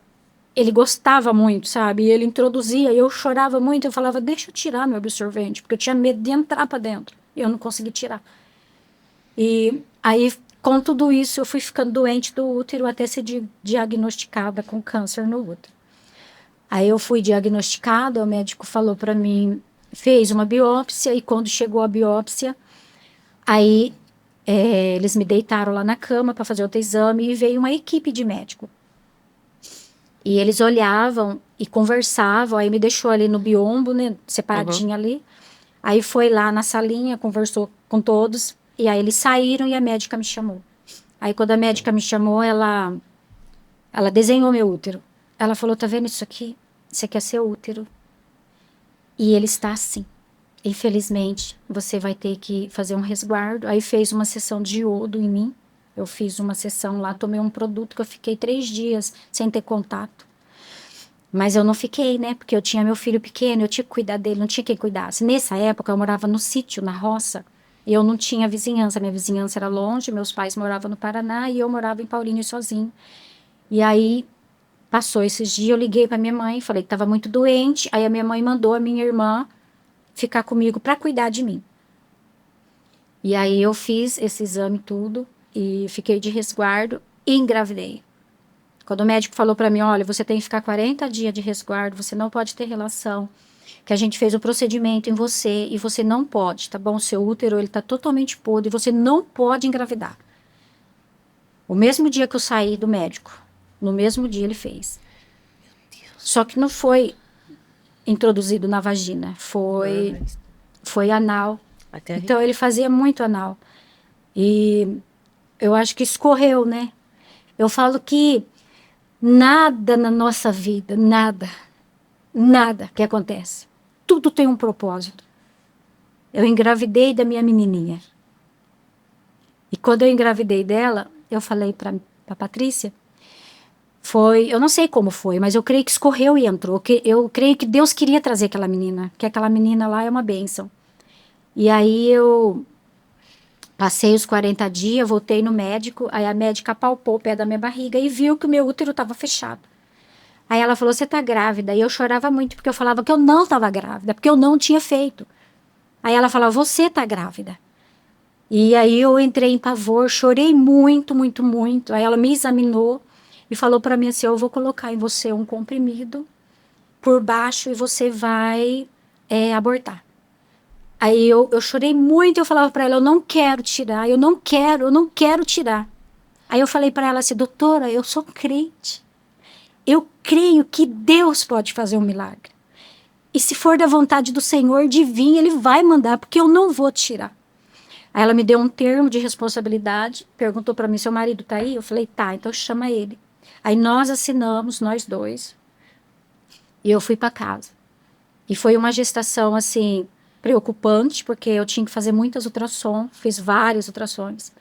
ele gostava muito, sabe? E ele introduzia, e eu chorava muito, eu falava, deixa eu tirar meu absorvente, porque eu tinha medo de entrar para dentro. E eu não consegui tirar. E aí, com tudo isso, eu fui ficando doente do útero até ser diagnosticada com câncer no útero. Aí eu fui diagnosticada, o médico falou para mim, fez uma biópsia, e quando chegou a biópsia, aí Eles me deitaram lá na cama para fazer outro exame e veio uma equipe de médico. E eles olhavam e conversavam, aí me deixou ali no biombo, né, separadinho ali. Aí foi lá na salinha, conversou com todos, e aí eles saíram e a médica me chamou. Aí quando a médica me chamou, ela desenhou meu útero. Ela falou, tá vendo isso aqui? Isso aqui é seu útero. E ele está assim. Infelizmente, você vai ter que fazer um resguardo. Aí fez uma sessão de iodo em mim. Eu fiz uma sessão lá, tomei um produto que eu fiquei 3 dias sem ter contato. Mas eu não fiquei, né? Porque eu tinha meu filho pequeno, eu tinha que cuidar dele, não tinha quem cuidasse. Nessa época, eu morava no sítio, na roça, e eu não tinha vizinhança. Minha vizinhança era longe, meus pais moravam no Paraná e eu morava em Paulínia sozinho. E aí, passou esses dias, eu liguei para minha mãe, falei que estava muito doente. Aí a minha mãe mandou a minha irmã ficar comigo para cuidar de mim. E aí eu fiz esse exame tudo e fiquei de resguardo e engravidei. Quando o médico falou para mim, olha, você tem que ficar 40 dias de resguardo, você não pode ter relação, que a gente fez o procedimento em você e você não pode, tá bom? Seu útero, ele tá totalmente podre e você não pode engravidar. O mesmo dia que eu saí do médico, no mesmo dia ele fez. Só que não foi introduzido na vagina, foi anal. Então ele fazia muito anal. E eu acho que escorreu, né? Eu falo que nada na nossa vida, nada que acontece, tudo tem um propósito. Eu engravidei da minha menininha. E quando eu engravidei dela, eu falei para Patrícia, eu não sei como foi, mas eu creio que escorreu e entrou. Eu creio que Deus queria trazer aquela menina, que aquela menina lá é uma bênção. E aí eu passei os 40 dias, voltei no médico, aí a médica palpou o pé da minha barriga e viu que o meu útero estava fechado. Aí ela falou, você tá grávida? E eu chorava muito, porque eu falava que eu não estava grávida, porque eu não tinha feito. Aí ela falava, você tá grávida. E aí eu entrei em pavor, chorei muito, muito, muito. Aí ela me examinou e falou para mim assim, eu vou colocar em você um comprimido por baixo e você vai abortar. Aí eu chorei muito, eu falava para ela, eu não quero tirar, eu não quero tirar. Aí eu falei para ela assim, doutora, eu sou crente. Eu creio que Deus pode fazer um milagre. E se for da vontade do Senhor de vir, Ele vai mandar, porque eu não vou tirar. Aí ela me deu um termo de responsabilidade, perguntou para mim, seu marido tá aí? Eu falei, tá, então chama ele. Aí nós assinamos, nós dois, e eu fui para casa. E foi uma gestação, assim, preocupante, porque eu tinha que fazer muitas ultrassons, fiz várias ultrassons.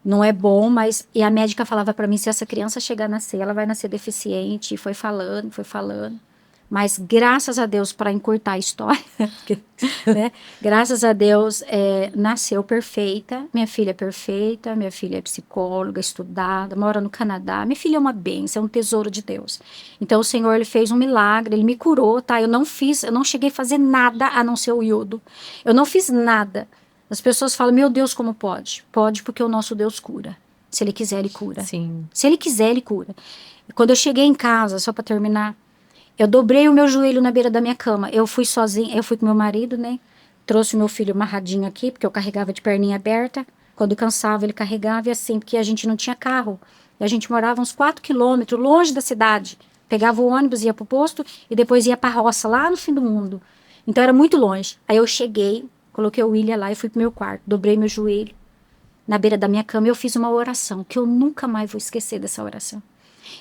Não é bom, mas... E a médica falava para mim, se essa criança chegar a nascer, ela vai nascer deficiente. E foi falando. Mas graças a Deus, para encurtar a história, né? Graças a Deus, nasceu perfeita. Minha filha é perfeita, minha filha é psicóloga, estudada, mora no Canadá. Minha filha é uma bênção, é um tesouro de Deus. Então o Senhor, Ele fez um milagre, Ele me curou, tá? Eu não cheguei a fazer nada a não ser o iodo. Eu não fiz nada. As pessoas falam, meu Deus, como pode? Pode porque o nosso Deus cura. Se Ele quiser, Ele cura. Sim. Se Ele quiser, Ele cura. Quando eu cheguei em casa, só para terminar, eu dobrei o meu joelho na beira da minha cama. Eu fui sozinha, eu fui com meu marido, né? Trouxe o meu filho amarradinho aqui, porque eu carregava de perninha aberta. Quando cansava, ele carregava e assim, porque a gente não tinha carro. E a gente morava uns 4 quilômetros longe da cidade. Pegava o ônibus, ia pro posto e depois ia pra roça, lá no fim do mundo. Então era muito longe. Aí eu cheguei, coloquei o William lá e fui pro meu quarto. Dobrei meu joelho na beira da minha cama e eu fiz uma oração, que eu nunca mais vou esquecer dessa oração.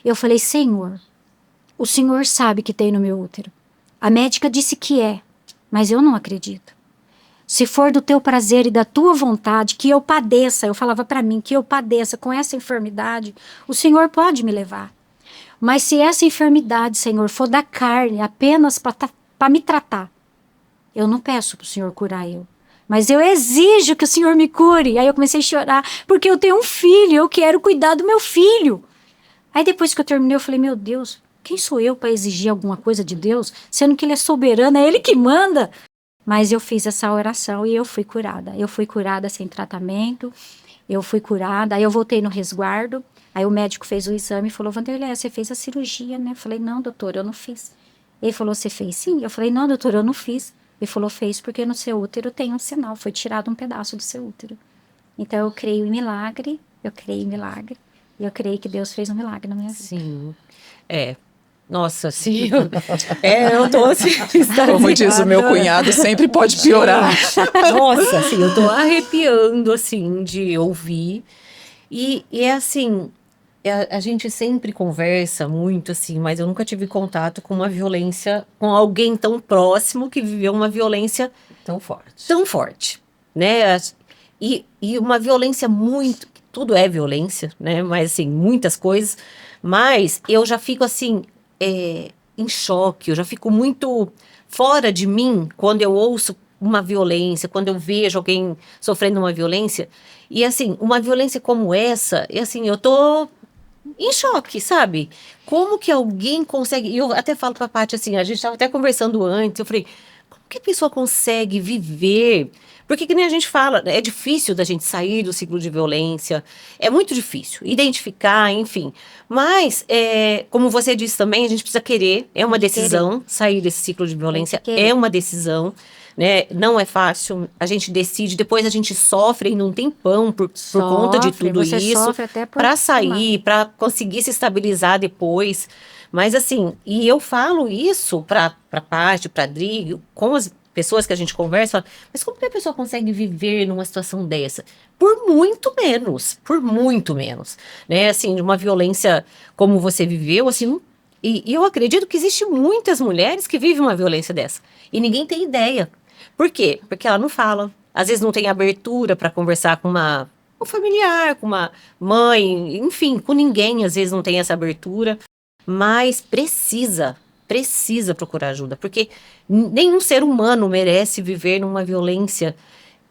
Eu falei, Senhor, o Senhor sabe que tem no meu útero. A médica disse que mas eu não acredito. Se for do teu prazer e da tua vontade, que eu padeça, eu falava para mim, que eu padeça com essa enfermidade, o Senhor pode me levar. Mas se essa enfermidade, Senhor, for da carne, apenas para me tratar, eu não peço para o Senhor curar eu. Mas eu exijo que o Senhor me cure. Aí eu comecei a chorar, porque eu tenho um filho, eu quero cuidar do meu filho. Aí depois que eu terminei, eu falei, meu Deus, quem sou eu para exigir alguma coisa de Deus, sendo que Ele é soberano, é Ele que manda. Mas eu fiz essa oração e eu fui curada. Eu fui curada sem tratamento, eu fui curada. Aí eu voltei no resguardo, aí o médico fez o exame e falou, Vanderlei, você fez a cirurgia, né? Eu falei, não, doutor, eu não fiz. Ele falou, você fez sim? Eu falei, não, doutor, eu não fiz. Ele falou, fez porque no seu útero tem um sinal, foi tirado um pedaço do seu útero. Então eu creio em milagre, eu creio em milagre. E eu creio que Deus fez um milagre na minha vida. Sim. Nossa, sim. Eu tô assim, Como diz o meu cunhado, sempre pode piorar. Nossa, assim, eu tô arrepiando, assim, de ouvir. E é assim, a gente sempre conversa muito, assim, mas eu nunca tive contato com uma violência, com alguém tão próximo que viveu uma violência tão forte, né? E uma violência muito, tudo é violência, né? Mas, assim, muitas coisas. Mas eu já fico, assim, em choque, eu já fico muito fora de mim quando eu ouço uma violência, quando eu vejo alguém sofrendo uma violência. E assim, uma violência como essa, e assim, eu tô em choque, sabe? Como que alguém consegue. E eu até falo pra Paty assim, a gente estava até conversando antes, eu falei, como que a pessoa consegue viver? Porque que nem a gente fala, é difícil da gente sair do ciclo de violência, é muito difícil identificar, enfim. Mas, como você disse também, a gente precisa querer, é uma decisão, sair desse ciclo de violência é uma decisão, né? Não é fácil, a gente decide, depois a gente sofre ainda um tempão por conta de tudo isso, para sair, para conseguir se estabilizar depois. Mas assim, e eu falo isso para Paty, para Dri, com as pessoas que a gente conversa, mas como que a pessoa consegue viver numa situação dessa? Por muito menos, né? Assim, de uma violência como você viveu, assim, e eu acredito que existe muitas mulheres que vivem uma violência dessa, e ninguém tem ideia. Por quê? Porque ela não fala, às vezes não tem abertura para conversar com um familiar, com uma mãe, enfim, com ninguém, às vezes não tem essa abertura. Mas precisa procurar ajuda, porque nenhum ser humano merece viver numa violência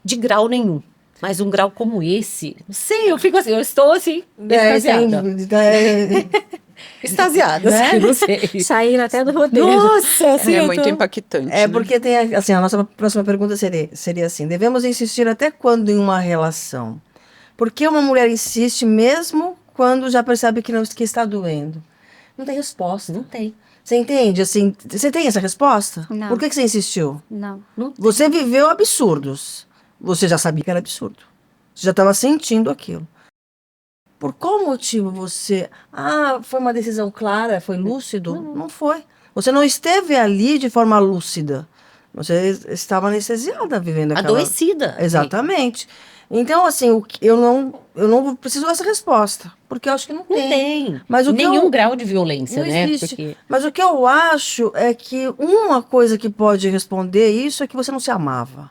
de grau nenhum. Mas um grau como esse, não sei, eu fico assim, eu estou assim, extasiada. Extasiada, Né? assim, não sei. Saíram até do roteiro. Nossa, assim, É eu muito tô... impactante. É né? porque tem, assim, a nossa próxima pergunta seria assim: devemos insistir até quando em uma relação? Por que uma mulher insiste mesmo quando já percebe que está doendo? Não tem resposta. Não tem. Você entende? Assim, você tem essa resposta? Não. Por que você insistiu? Não. Você viveu absurdos. Você já sabia que era absurdo. Você já estava sentindo aquilo. Por qual motivo você... foi uma decisão clara, foi lúcido? Não foi. Você não esteve ali de forma lúcida. Você estava anestesiada vivendo aquela... Adoecida. Exatamente. Então, assim, eu não preciso dessa resposta, porque eu acho que não Não tem. tem. Mas o que Nenhum grau de violência, não né? existe. Porque... Mas o que eu acho é que uma coisa que pode responder isso é que você não se amava.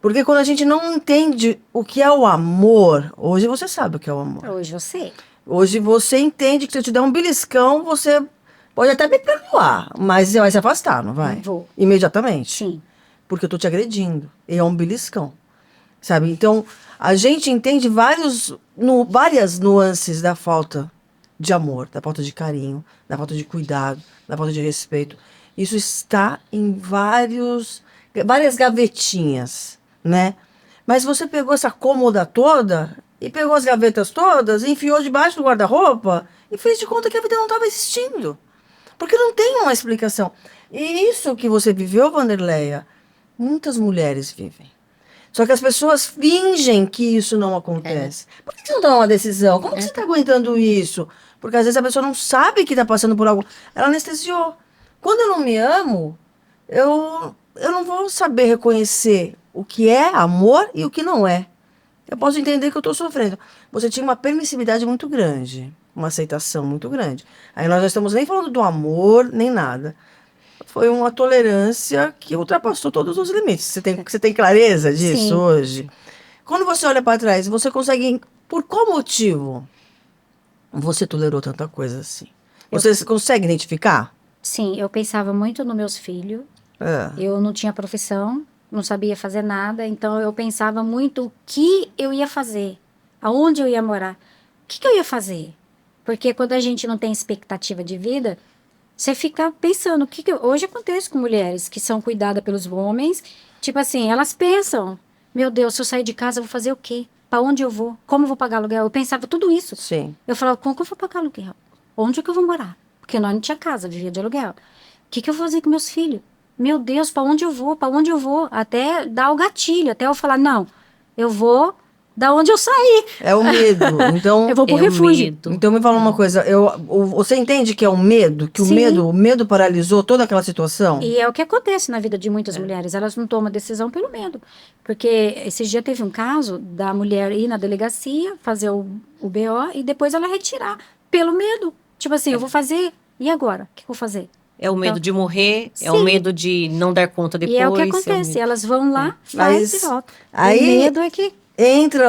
Porque quando a gente não entende o que é o amor, hoje você sabe o que é o amor. Hoje eu sei. Hoje você entende que se eu te der um beliscão, você pode até me perdoar, mas você vai se afastar, não vai? Não vou. Imediatamente. Sim. Porque eu tô te agredindo. E é um beliscão. Sabe? Então, a gente entende várias nuances da falta de amor, da falta de carinho, da falta de cuidado, da falta de respeito. Isso está em várias gavetinhas, né? Mas você pegou essa cômoda toda e pegou as gavetas todas, e enfiou debaixo do guarda-roupa e fez de conta que a vida não estava existindo. Porque não tem uma explicação. E isso que você viveu, Wanderleia, muitas mulheres vivem. Só que as pessoas fingem que isso não acontece. Por que você não toma uma decisão? Como que você está aguentando isso? Porque às vezes a pessoa não sabe que está passando por algo. Ela anestesiou. Quando eu não me amo, eu não vou saber reconhecer o que é amor e o que não é. Eu posso entender que eu estou sofrendo. Você tinha uma permissividade muito grande, uma aceitação muito grande. Aí nós não estamos nem falando do amor, nem nada. Foi uma tolerância que ultrapassou todos os limites. Você tem clareza disso Sim. hoje? Quando você olha para trás, você consegue... Por qual motivo você tolerou tanta coisa assim? Você consegue identificar? Sim, eu pensava muito nos meus filhos. Eu não tinha profissão, não sabia fazer nada, então eu pensava muito o que eu ia fazer, aonde eu ia morar, o que eu ia fazer. Porque quando a gente não tem expectativa de vida, você fica pensando, hoje acontece com mulheres que são cuidadas pelos homens, tipo assim, elas pensam, meu Deus, se eu sair de casa, eu vou fazer o quê? Para onde eu vou? Como eu vou pagar aluguel? Eu pensava tudo isso. Sim. Eu falava, como que eu vou pagar aluguel? Onde é que eu vou morar? Porque nós não tinha casa, vivia de aluguel. O que eu vou fazer com meus filhos? Meu Deus, para onde eu vou? Para onde eu vou? Até dar o gatilho, até eu falar, não, eu vou da onde eu saí. É o medo. Então, Eu vou pro É o refúgio. medo. então me fala uma coisa. Você entende que é o medo? Que Sim. o medo paralisou toda aquela situação? E é o que acontece na vida de muitas mulheres. Elas não tomam decisão pelo medo. Porque esses dias teve um caso da mulher ir na delegacia, fazer o BO e depois ela retirar pelo medo. Tipo assim, eu vou fazer, e agora? O que eu vou fazer? É o medo de morrer, é o Sim. medo de não dar conta depois. E é o que o acontece. medo- Elas vão lá, Mas faz e volta. aí- O medo é que Entra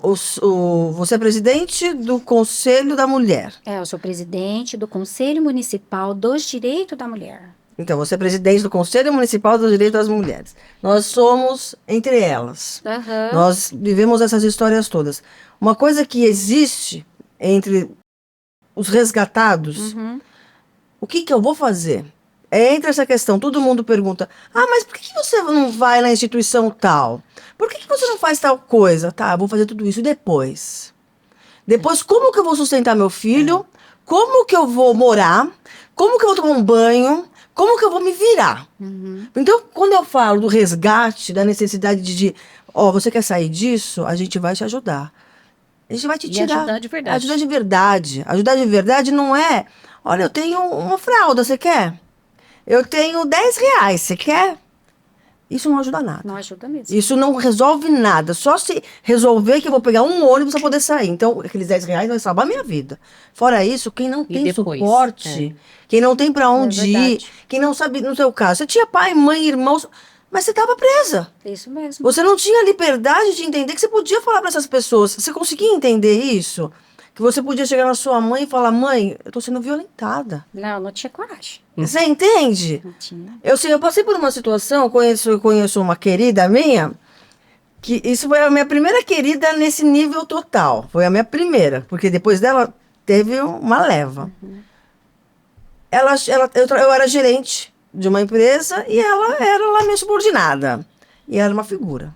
você é presidente do Conselho da Mulher. eu sou presidente do Conselho Municipal dos Direitos da Mulher. Então, você é presidente do Conselho Municipal dos Direitos das Mulheres. Nós somos entre elas. Aham. Nós vivemos essas histórias todas. Uma coisa que existe entre os resgatados, Uhum. o que eu vou fazer? Entra essa questão, todo mundo pergunta, mas por que você não vai na instituição tal? Por que você não faz tal coisa? Tá, eu vou fazer tudo isso depois. Depois, como que eu vou sustentar meu filho? Como que eu vou morar? Como que eu vou tomar um banho? Como que eu vou me virar? Uhum. Então, quando eu falo do resgate, da necessidade você quer sair disso? A gente vai te ajudar. A gente vai te E tirar. ajudar de verdade. Ajudar de verdade. Ajudar de verdade não é, olha, eu tenho uma fralda, você quer? Eu tenho R$10, você quer? Isso não ajuda nada. Não ajuda mesmo. Isso não resolve nada. Só se resolver que eu vou pegar um ônibus para poder sair. Então, aqueles R$10 vai salvar a minha vida. Fora isso, quem não E tem depois? suporte, quem não tem para onde ir, verdade. quem não sabe, no seu caso, você tinha pai, mãe, irmãos, mas você estava presa. Isso mesmo. Você não tinha liberdade de entender que você podia falar para essas pessoas. Você conseguia entender isso? Que você podia chegar na sua mãe e falar, mãe, eu tô sendo violentada. Não tinha coragem. Você entende? Não tinha. Eu passei por uma situação, eu conheço uma querida minha, que isso foi a minha primeira querida nesse nível total. Foi a minha primeira, porque depois dela teve uma leva. Eu era gerente de uma empresa e ela era lá minha subordinada. E era uma figura.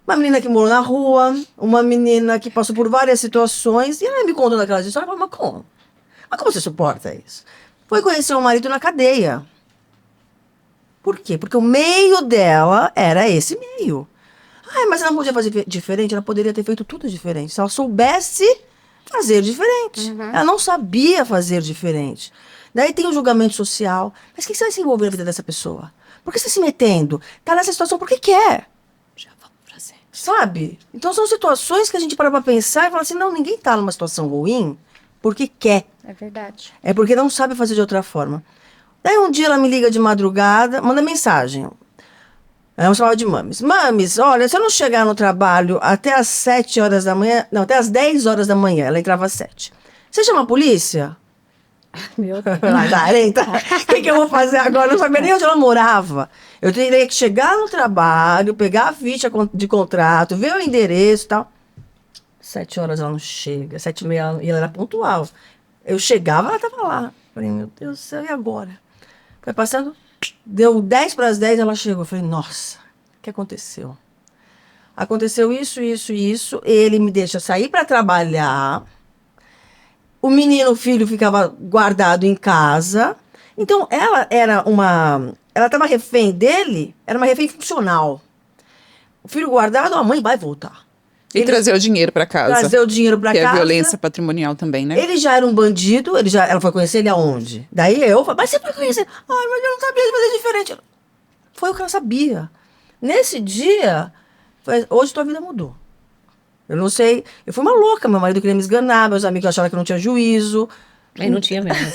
Uma menina que morou na rua, uma menina que passou por várias situações, e ela me contando aquelas histórias, eu falei, mas como? Mas como você suporta isso? Foi conhecer o marido na cadeia. Por quê? Porque o meio dela era esse meio. Mas ela não podia fazer diferente, ela poderia ter feito tudo diferente. Se ela soubesse fazer diferente. Ela não sabia fazer diferente. Daí tem o julgamento social. Mas o que você vai se envolver na vida dessa pessoa? Por que você está se metendo? Tá nessa situação porque quer. Já vamos fazer. Sabe? Então são situações que a gente para pra pensar e fala assim, não, ninguém tá numa situação ruim porque quer. É verdade. É porque não sabe fazer de outra forma. Daí um dia ela me liga de madrugada, manda mensagem. Vamos falar de Mames. Mames, olha, se eu não chegar no trabalho até às 7 horas da manhã, não, até às 10 horas da manhã, ela entrava às 7. Você chama a polícia? Meu Deus. O que eu vou fazer agora? Eu não sabia nem onde ela morava. Eu teria que chegar no trabalho, pegar a ficha de contrato, ver o endereço e tal. 7 horas ela não chega, 7h30, e ela era pontual. Eu chegava, ela estava lá. Falei, meu Deus do céu, e agora? Foi passando, deu 10 para as 10, ela chegou. Eu falei, nossa, o que aconteceu? Aconteceu isso, isso e isso. Ele me deixa sair para trabalhar. O menino, o filho, ficava guardado em casa. Então, ela estava refém dele, era uma refém funcional. O filho guardado, a mãe vai voltar. E trazer o dinheiro para casa. Trazer o dinheiro para Que casa. é violência patrimonial também, né? Ele já era um bandido, ela foi conhecer ele aonde? Daí eu falei, mas você foi conhecer? Ai, mas eu não sabia de fazer diferente. Foi o que ela sabia. Nesse dia, hoje tua vida mudou. Eu não sei, eu fui uma louca, meu marido queria me esganar, meus amigos achavam que eu não tinha juízo. Aí não tinha mesmo.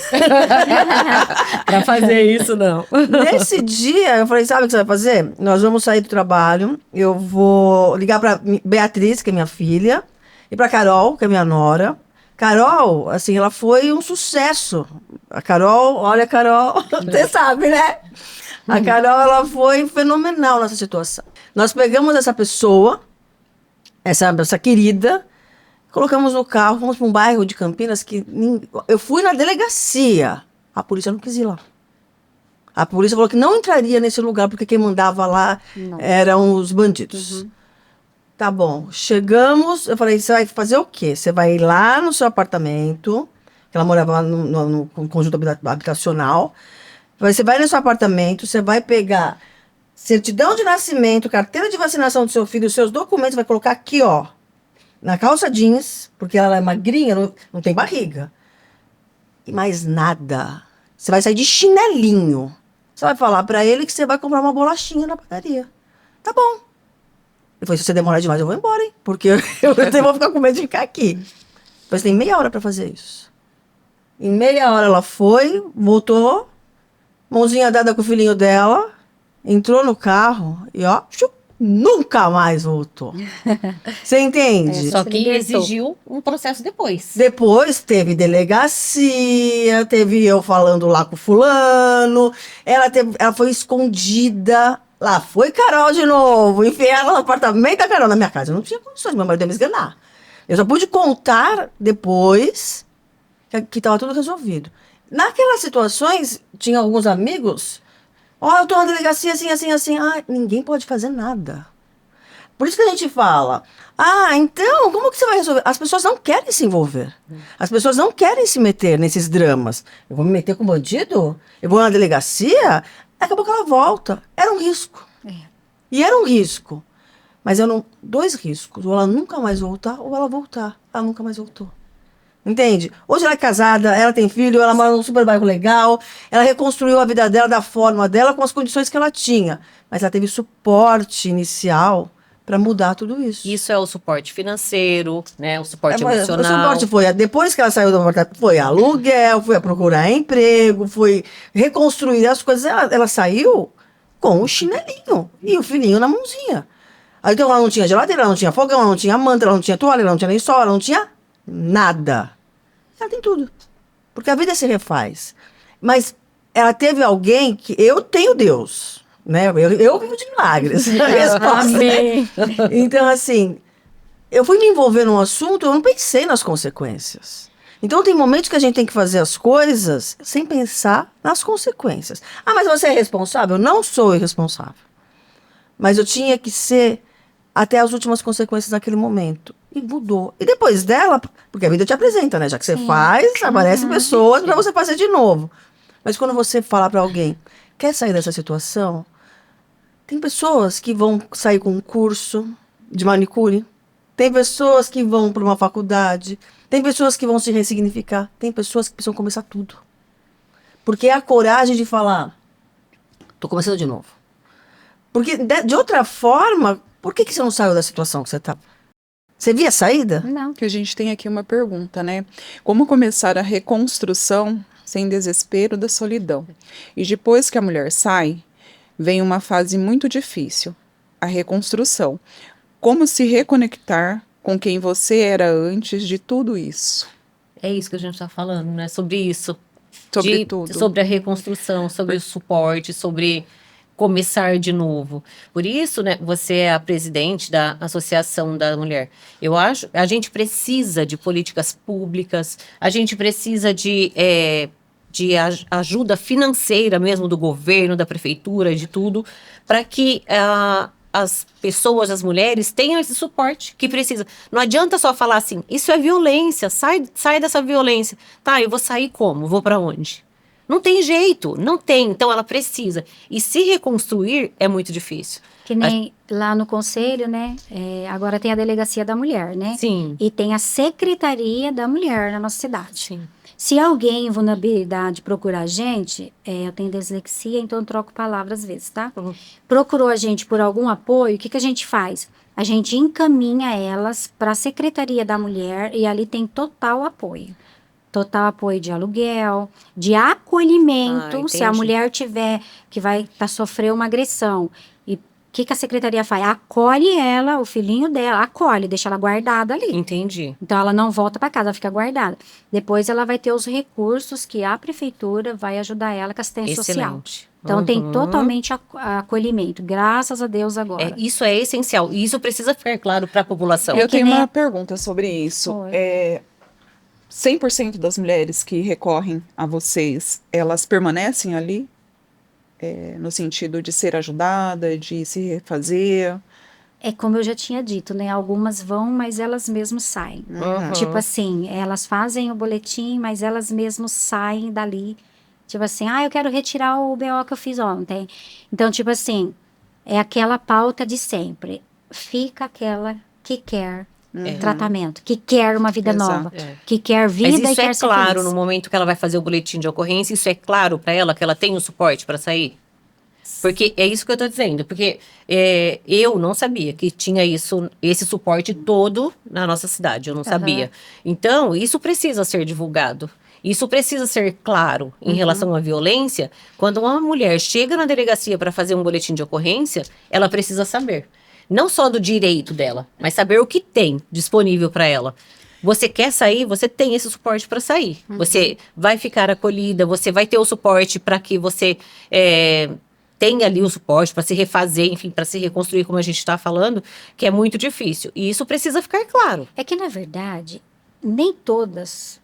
Pra fazer isso, não. Nesse dia, eu falei, sabe o que você vai fazer? Nós vamos sair do trabalho, eu vou ligar pra Beatriz, que é minha filha, e pra Carol, que é minha nora. Carol, assim, ela foi um sucesso. A Carol, olha, Carol, você sabe, né? A Carol, ela foi fenomenal nessa situação. Nós pegamos essa pessoa, essa querida, colocamos no carro, fomos para um bairro de Campinas que eu fui na delegacia. A polícia não quis ir lá. A polícia falou que não entraria nesse lugar porque quem mandava lá eram os bandidos. Tá bom, chegamos, eu falei, você vai fazer o quê? Você vai ir lá no seu apartamento, que ela morava no conjunto habitacional, você vai no seu apartamento, você vai pegar certidão de nascimento, carteira de vacinação do seu filho, os seus documentos, vai colocar aqui, ó, na calça jeans, porque ela é magrinha, não tem barriga. E mais nada. Você vai sair de chinelinho. Você vai falar pra ele que você vai comprar uma bolachinha na padaria. Tá bom. Ele falou, se você demorar demais, eu vou embora, hein? Porque eu vou ficar com medo de ficar aqui. Mas tem meia hora pra fazer isso. Em meia hora ela foi, voltou, mãozinha dada com o filhinho dela, entrou no carro e ó, nunca mais voltou. Você entende? Só que Libertou. exigiu um processo depois. Depois teve delegacia, teve eu falando lá com fulano, ela foi escondida. Lá foi Carol de novo, enfiei ela no apartamento da Carol na minha casa. Eu não tinha condições, meu marido ia me esganar. Eu só pude contar depois que estava tudo resolvido. Naquelas situações, tinha alguns amigos, ó, eu tô na delegacia assim, assim, assim. Ah, ninguém pode fazer nada. Por isso que a gente fala, então, como que você vai resolver? As pessoas não querem se envolver. As pessoas não querem se meter nesses dramas. Eu vou me meter com bandido? Eu vou na delegacia? Daqui a pouco ela volta. Era um risco. E era um risco. Mas eram 2 riscos. Ou ela nunca mais voltar, ou ela voltar. Ela nunca mais voltou. Entende? Hoje ela é casada, ela tem filho, ela mora num super bairro legal, ela reconstruiu a vida dela da forma dela, com as condições que ela tinha. Mas ela teve suporte inicial para mudar tudo isso. Isso é o suporte financeiro, né? O suporte Mas emocional. o suporte foi, depois que ela saiu do apartamento, foi aluguel, foi a procurar emprego, foi reconstruir as coisas. Ela saiu com o chinelinho e o filhinho na mãozinha. Aí então ela não tinha geladeira, ela não tinha fogão, ela não tinha manta, ela não tinha toalha, ela não tinha lençol, ela não tinha nada. Ela tem tudo. Porque a vida se refaz. Mas ela teve alguém que... Eu tenho Deus, né? Eu vivo de milagres. A resposta. Amém. Então, assim, eu fui me envolver num assunto, eu não pensei nas consequências. Então, tem momentos que a gente tem que fazer as coisas sem pensar nas consequências. Ah, mas você é responsável? Eu não sou irresponsável. Mas eu tinha que ser até as últimas consequências naquele momento. E mudou. E depois dela, porque a vida te apresenta, né? Já que você faz, aparecem pessoas para você fazer de novo. Mas quando você fala para alguém, quer sair dessa situação? Tem pessoas que vão sair com um curso de manicure. Tem pessoas que vão para uma faculdade. Tem pessoas que vão se ressignificar. Tem pessoas que precisam começar tudo. Porque é a coragem de falar, tô começando de novo. Porque de outra forma, por que você não saiu da situação que você estava? Você via a saída? Não. Que a gente tem aqui uma pergunta, né? Como começar a reconstrução sem desespero da solidão? E depois que a mulher sai, vem uma fase muito difícil, a reconstrução. Como se reconectar com quem você era antes de tudo isso? É isso que a gente está falando, né? Sobre isso. Sobre tudo. Sobre a reconstrução, sobre o suporte, sobre começar de novo. Por isso, né, você é a presidente da Associação da Mulher. Eu acho, a gente precisa de políticas públicas, a gente precisa de ajuda financeira mesmo do governo, da prefeitura, de tudo, para que as pessoas, as mulheres, tenham esse suporte que precisa. Não adianta só falar assim, isso é violência, sai dessa violência. Tá, eu vou sair como? Vou para onde? Não tem jeito, não tem. Então ela precisa. E se reconstruir é muito difícil. Que nem lá no conselho, né? Agora tem a delegacia da mulher, né? Sim. E tem a secretaria da mulher na nossa cidade. Sim. Se alguém em vulnerabilidade procurar a gente, eu tenho dislexia, então eu troco palavras às vezes, tá? Uhum. Procurou a gente por algum apoio, o que a gente faz? A gente encaminha elas para a secretaria da mulher e ali tem total apoio. Total apoio de aluguel, de acolhimento, se a entendi. mulher tiver, que vai sofrer uma agressão. E o que a secretaria faz? Acolhe ela, o filhinho dela, acolhe, deixa ela guardada ali. Entendi. Então, ela não volta para casa, ela fica guardada. Depois, ela vai ter os recursos que a prefeitura vai ajudar ela com a assistência social. Excelente. Então, tem Uhum. totalmente acolhimento. Graças a Deus agora. Isso é essencial. E isso precisa ficar claro para a população. Eu que tenho nem uma a- pergunta sobre isso. Oi. 100% das mulheres que recorrem a vocês, elas permanecem ali? No sentido de ser ajudada, de se refazer? É como eu já tinha dito, né? Algumas vão, mas elas mesmas saem. Uhum. Tipo assim, elas fazem o boletim, mas elas mesmas saem dali. Tipo assim, eu quero retirar o BO que eu fiz ontem. Então, tipo assim, é aquela pauta de sempre. Fica aquela que quer tratamento, que quer uma vida Exato. nova, que quer vida Mas e isso quer é ser claro feliz. no momento que ela vai fazer o boletim de ocorrência, isso é claro para ela que ela tem o suporte para sair? Porque é isso que eu tô dizendo, porque eu não sabia que tinha esse suporte todo na nossa cidade, eu não sabia. Então, isso precisa ser divulgado. Isso precisa ser claro em relação à violência. Quando uma mulher chega na delegacia para fazer um boletim de ocorrência, ela precisa saber. Não só do direito dela, mas saber o que tem disponível para ela. Você quer sair, você tem esse suporte para sair. Você vai ficar acolhida, você vai ter o suporte para que você tenha ali o suporte para se refazer, enfim, para se reconstruir, como a gente está falando, que é muito difícil. E isso precisa ficar claro. É que, na verdade, nem todas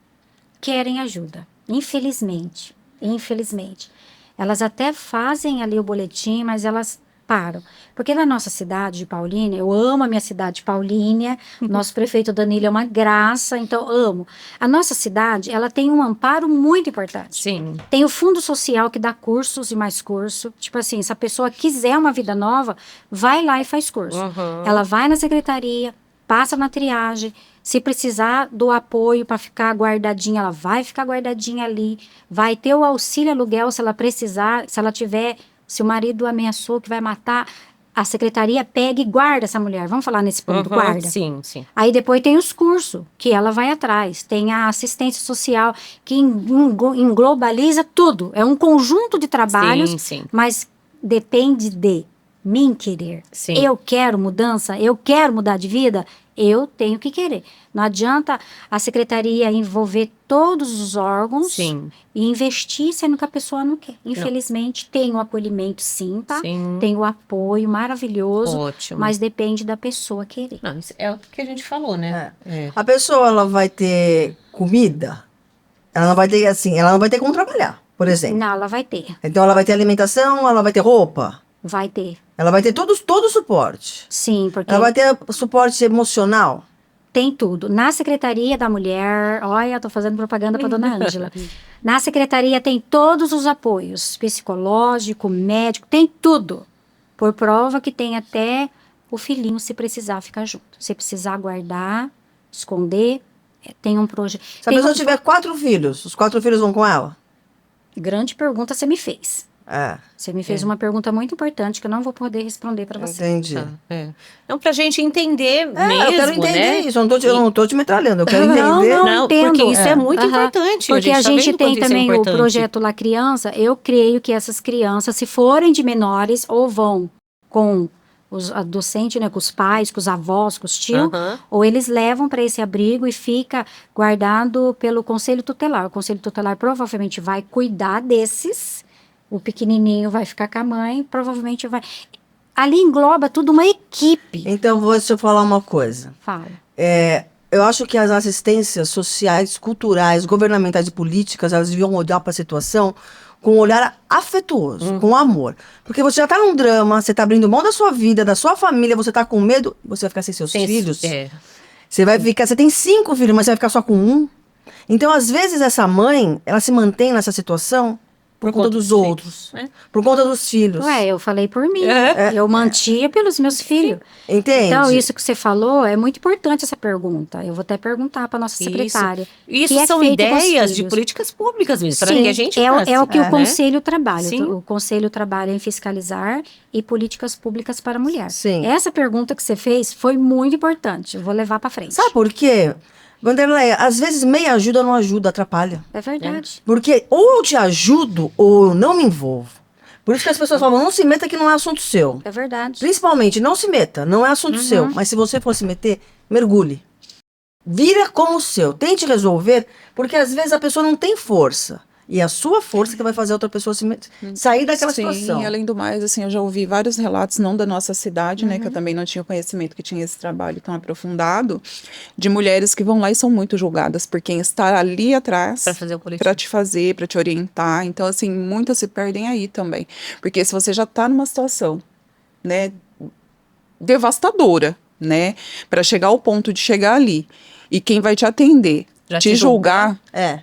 querem ajuda. Infelizmente. Infelizmente. Elas até fazem ali o boletim, mas elas param. Porque na nossa cidade de Paulínia, eu amo a minha cidade de Paulínia, nosso prefeito Danilo é uma graça, então amo. A nossa cidade, ela tem um amparo muito importante. Sim. Tem o Fundo Social que dá cursos e mais curso. Tipo assim, se a pessoa quiser uma vida nova, vai lá e faz curso. Ela vai na secretaria, passa na triagem. Se precisar do apoio para ficar guardadinha, ela vai ficar guardadinha ali. Vai ter o auxílio aluguel se ela precisar, se ela tiver, se o marido ameaçou que vai matar, a secretaria pega e guarda essa mulher. Vamos falar nesse ponto, guarda. Sim, sim. Aí depois tem os cursos, que ela vai atrás. Tem a assistência social, que englobaliza tudo. É um conjunto de trabalhos, Sim. mas depende de mim querer. Sim. Eu quero mudança, eu quero mudar de vida, eu tenho que querer. Não adianta a secretaria envolver todos os órgãos Sim. e investir sendo que a pessoa não quer. Infelizmente, tem o acolhimento sim, tá? Sim. Tem o apoio maravilhoso, Ótimo. mas depende da pessoa querer. Não, isso é o que a gente falou, né? A pessoa, ela vai ter comida, ela não vai ter, assim, ela não vai ter como trabalhar, por exemplo. Não, ela vai ter. Então, ela vai ter alimentação, ela vai ter roupa, Vai ter. ela vai ter todo o suporte. Sim, porque Ela vai ter suporte emocional. tem tudo. Na Secretaria da Mulher, olha, tô fazendo propaganda para dona Ângela. Na Secretaria tem todos os apoios, psicológico, médico, tem tudo. Por prova que tem até o filhinho se precisar ficar junto. Se precisar guardar, esconder, tem um projeto. Se a pessoa tiver 4 filhos, os 4 filhos vão com ela? Grande pergunta você me fez. É, Você me fez uma pergunta muito importante que eu não vou poder responder para você. entendi. Então, pra gente entender mesmo, eu quero entender né? isso, eu não tô te metralhando, eu quero Não, entender. não. entendo. Porque isso é muito Aham. importante. Porque a tá gente vendo tem quanto isso é também o importante. projeto La Criança. Eu creio que essas crianças, se forem de menores, ou vão com a docente, né, com os pais, com os avós, com os tios, Aham. ou eles levam para esse abrigo e fica guardado pelo Conselho Tutelar. O Conselho Tutelar provavelmente vai cuidar desses, o pequenininho vai ficar com a mãe, provavelmente vai... Ali engloba tudo uma equipe. Então, deixa eu falar uma coisa. Fala. Eu acho que as assistências sociais, culturais, governamentais e políticas, elas deviam olhar para a situação com um olhar afetuoso, com amor. Porque você já está num drama, você está abrindo mão da sua vida, da sua família, você está com medo, você vai ficar sem seus filhos. Você vai ficar, você tem 5 filhos, mas você vai ficar só com 1. Então, às vezes, essa mãe, ela se mantém nessa situação por conta dos outros, por conta dos filhos. Ué, eu falei por mim. Eu mantia pelos meus filhos. Entende? Então, isso que você falou é muito importante, essa pergunta. Eu vou até perguntar para nossa secretária. Isso que é são feito com os ideias de filhos. políticas públicas mesmo, para Sim, que a gente é o que o né? Conselho trabalha. Sim. O Conselho trabalha em fiscalizar e políticas públicas para a mulher. Sim. Essa pergunta que você fez foi muito importante. Eu vou levar para frente. Sabe por quê? Vanderlei, às vezes meia ajuda não ajuda, atrapalha. É verdade. Porque ou eu te ajudo ou eu não me envolvo. Por isso que as pessoas falam, não se meta que não é assunto seu. É verdade. Principalmente, não se meta, não é assunto seu. Mas se você for se meter, mergulhe. Vira como seu, tente resolver, porque às vezes a pessoa não tem força. E é a sua força que vai fazer a outra pessoa sair daquela situação. Sim, além do mais, assim, eu já ouvi vários relatos, não da nossa cidade, né, que eu também não tinha conhecimento que tinha esse trabalho tão aprofundado, de mulheres que vão lá e são muito julgadas por quem está ali atrás Para fazer o coletivo. para te fazer, para te orientar. Então, assim, muitas se perdem aí também. Porque se você já está numa situação, né, devastadora, né, para chegar ao ponto de chegar ali, e quem vai te atender, Já te te julgar, É.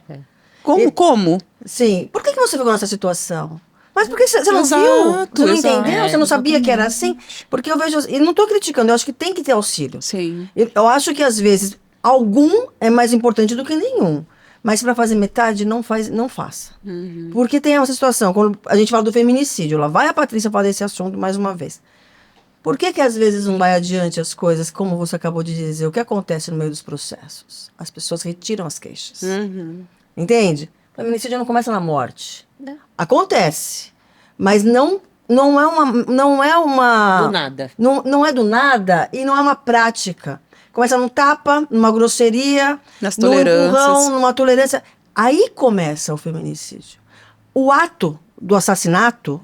como? Sim. Por que você ficou nessa situação? Mas por que você não Exato, viu? Você não exato. entendeu? Você não sabia que era assim? Porque eu vejo... E não estou criticando, eu acho que tem que ter auxílio. Sim. Eu acho que, às vezes, algum é mais importante do que nenhum. Mas para fazer metade, não faça. Porque tem essa situação, quando a gente fala do feminicídio, lá vai a Patrícia falar desse assunto mais uma vez. Por que às vezes não vai adiante as coisas, como você acabou de dizer? O que acontece no meio dos processos? As pessoas retiram as queixas. Entende? O feminicídio não começa na morte. Não. Acontece. Mas não é uma... Do nada. Não é do nada e não é uma prática. Começa num tapa, numa grosseria, Nas num tolerâncias. empurrão, numa tolerância. Aí começa o feminicídio. O ato do assassinato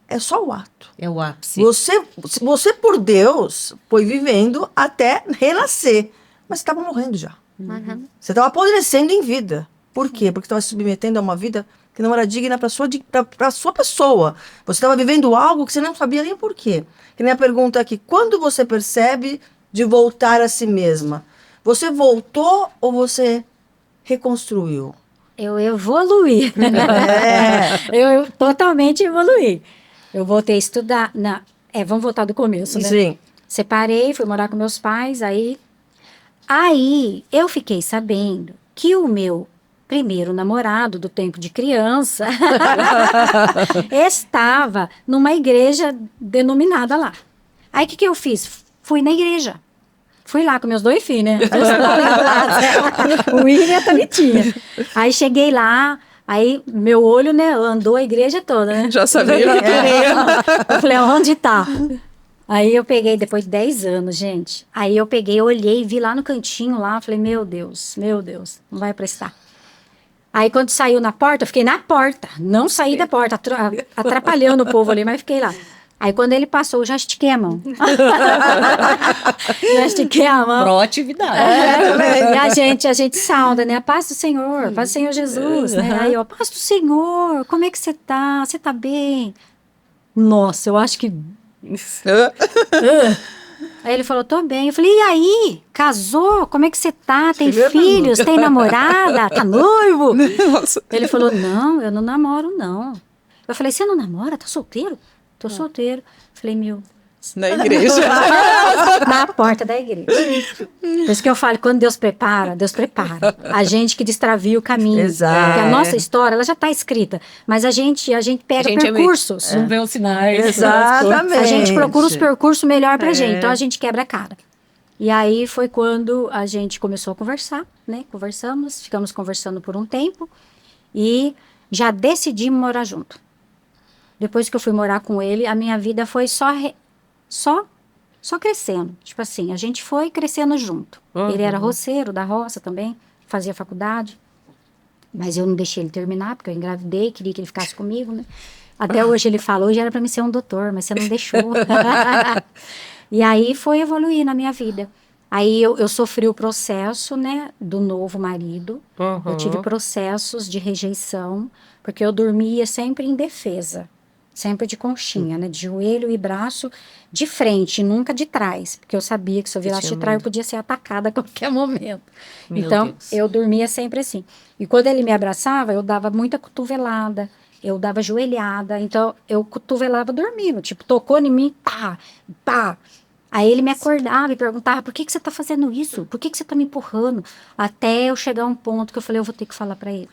é só o ato. É o ápice. Você, por Deus, foi vivendo até renascer. Mas você estava morrendo já. Você estava apodrecendo em vida. Por quê? Porque estava se submetendo a uma vida que não era digna para a sua pessoa. Você estava vivendo algo que você não sabia nem por quê. Que nem a pergunta aqui, quando você percebe de voltar a si mesma? Você voltou ou você reconstruiu? Eu evoluí. Eu totalmente evoluí. Eu voltei a estudar. Vamos voltar do começo, né? Sim. Separei, fui morar com meus pais, aí eu fiquei sabendo que o meu primeiro namorado do tempo de criança estava numa igreja denominada lá. Aí o que eu fiz? Fui na igreja. Fui lá com meus 2 filhos, né? O William e a Thalitinha. Aí cheguei lá, aí meu olho, né, andou a igreja toda, né? Já sabia que queria. Eu falei, onde tá? Aí eu peguei, depois de 10 anos, gente. Aí eu peguei, olhei, vi lá no cantinho lá, falei, meu Deus, não vai prestar. Aí quando saiu na porta, eu fiquei na porta, não saí da porta, atrapalhando o povo ali, mas fiquei lá. Aí quando ele passou, eu já estiquei a mão. Já estiquei a mão. Proatividade. E a gente sauda, né? A paz do Senhor, paz do Senhor Jesus, né? Aí, ó, paz do Senhor, como é que você tá? Você tá bem? Nossa, eu acho que... Aí ele falou, tô bem. Eu falei, e aí? Casou? Como é que você tá? Tem filhos? Tem namorada? Tá noivo? Nossa. Ele falou, não, eu não namoro, não. Eu falei, você não namora? Tá solteiro? Tô solteiro. Falei, meu... Na igreja. Na porta da igreja. Por isso que eu falo, quando Deus prepara. A gente que destravia o caminho. Exato. Porque a nossa história, ela já está escrita. Mas a gente pega percursos. Não vê os sinais. Exatamente. A gente procura os percursos melhor pra gente. Então a gente quebra a cara. E aí foi quando a gente começou a conversar, né? Ficamos conversando por um tempo. E já decidimos morar junto. Depois que eu fui morar com ele, a minha vida foi só crescendo. Tipo assim, a gente foi crescendo junto. Ele era roceiro da roça também, fazia faculdade. Mas eu não deixei ele terminar, porque eu engravidei, queria que ele ficasse comigo, né? Até hoje ele falou, hoje era para mim ser um doutor, mas você não deixou. E aí foi evoluir na minha vida. Aí eu sofri o processo, né, do novo marido. Eu tive processos de rejeição, porque eu dormia sempre em defesa. Sempre de conchinha, né? De joelho e braço de frente, nunca de trás. Porque eu sabia que se eu virasse de trás, eu podia ser atacada a qualquer momento. Então, eu dormia sempre assim. E quando ele me abraçava, eu dava muita cotovelada, eu dava joelhada. Então, eu cotovelava dormindo. Tipo, tocou em mim, pá, pá. Aí ele me acordava e perguntava, por que você tá fazendo isso? Por que você tá me empurrando? Até eu chegar a um ponto que eu falei, eu vou ter que falar para ele.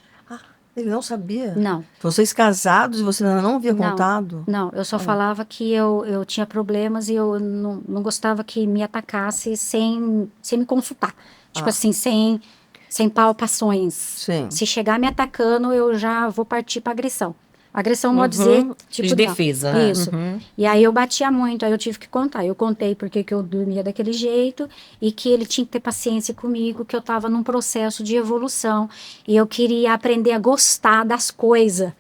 Ele não sabia? Não. Vocês casados e você ainda não havia contado? Não, eu só falava que eu tinha problemas e eu não gostava que me atacasse sem me consultar. Tipo assim, sem palpações. Sim. Se chegar me atacando, eu já vou partir para agressão. Agressão, pode dizer, tipo... De defesa, né? Isso. E aí eu batia muito, aí eu tive que contar. Eu contei porque que eu dormia daquele jeito e que ele tinha que ter paciência comigo, que eu estava num processo de evolução e eu queria aprender a gostar das coisas,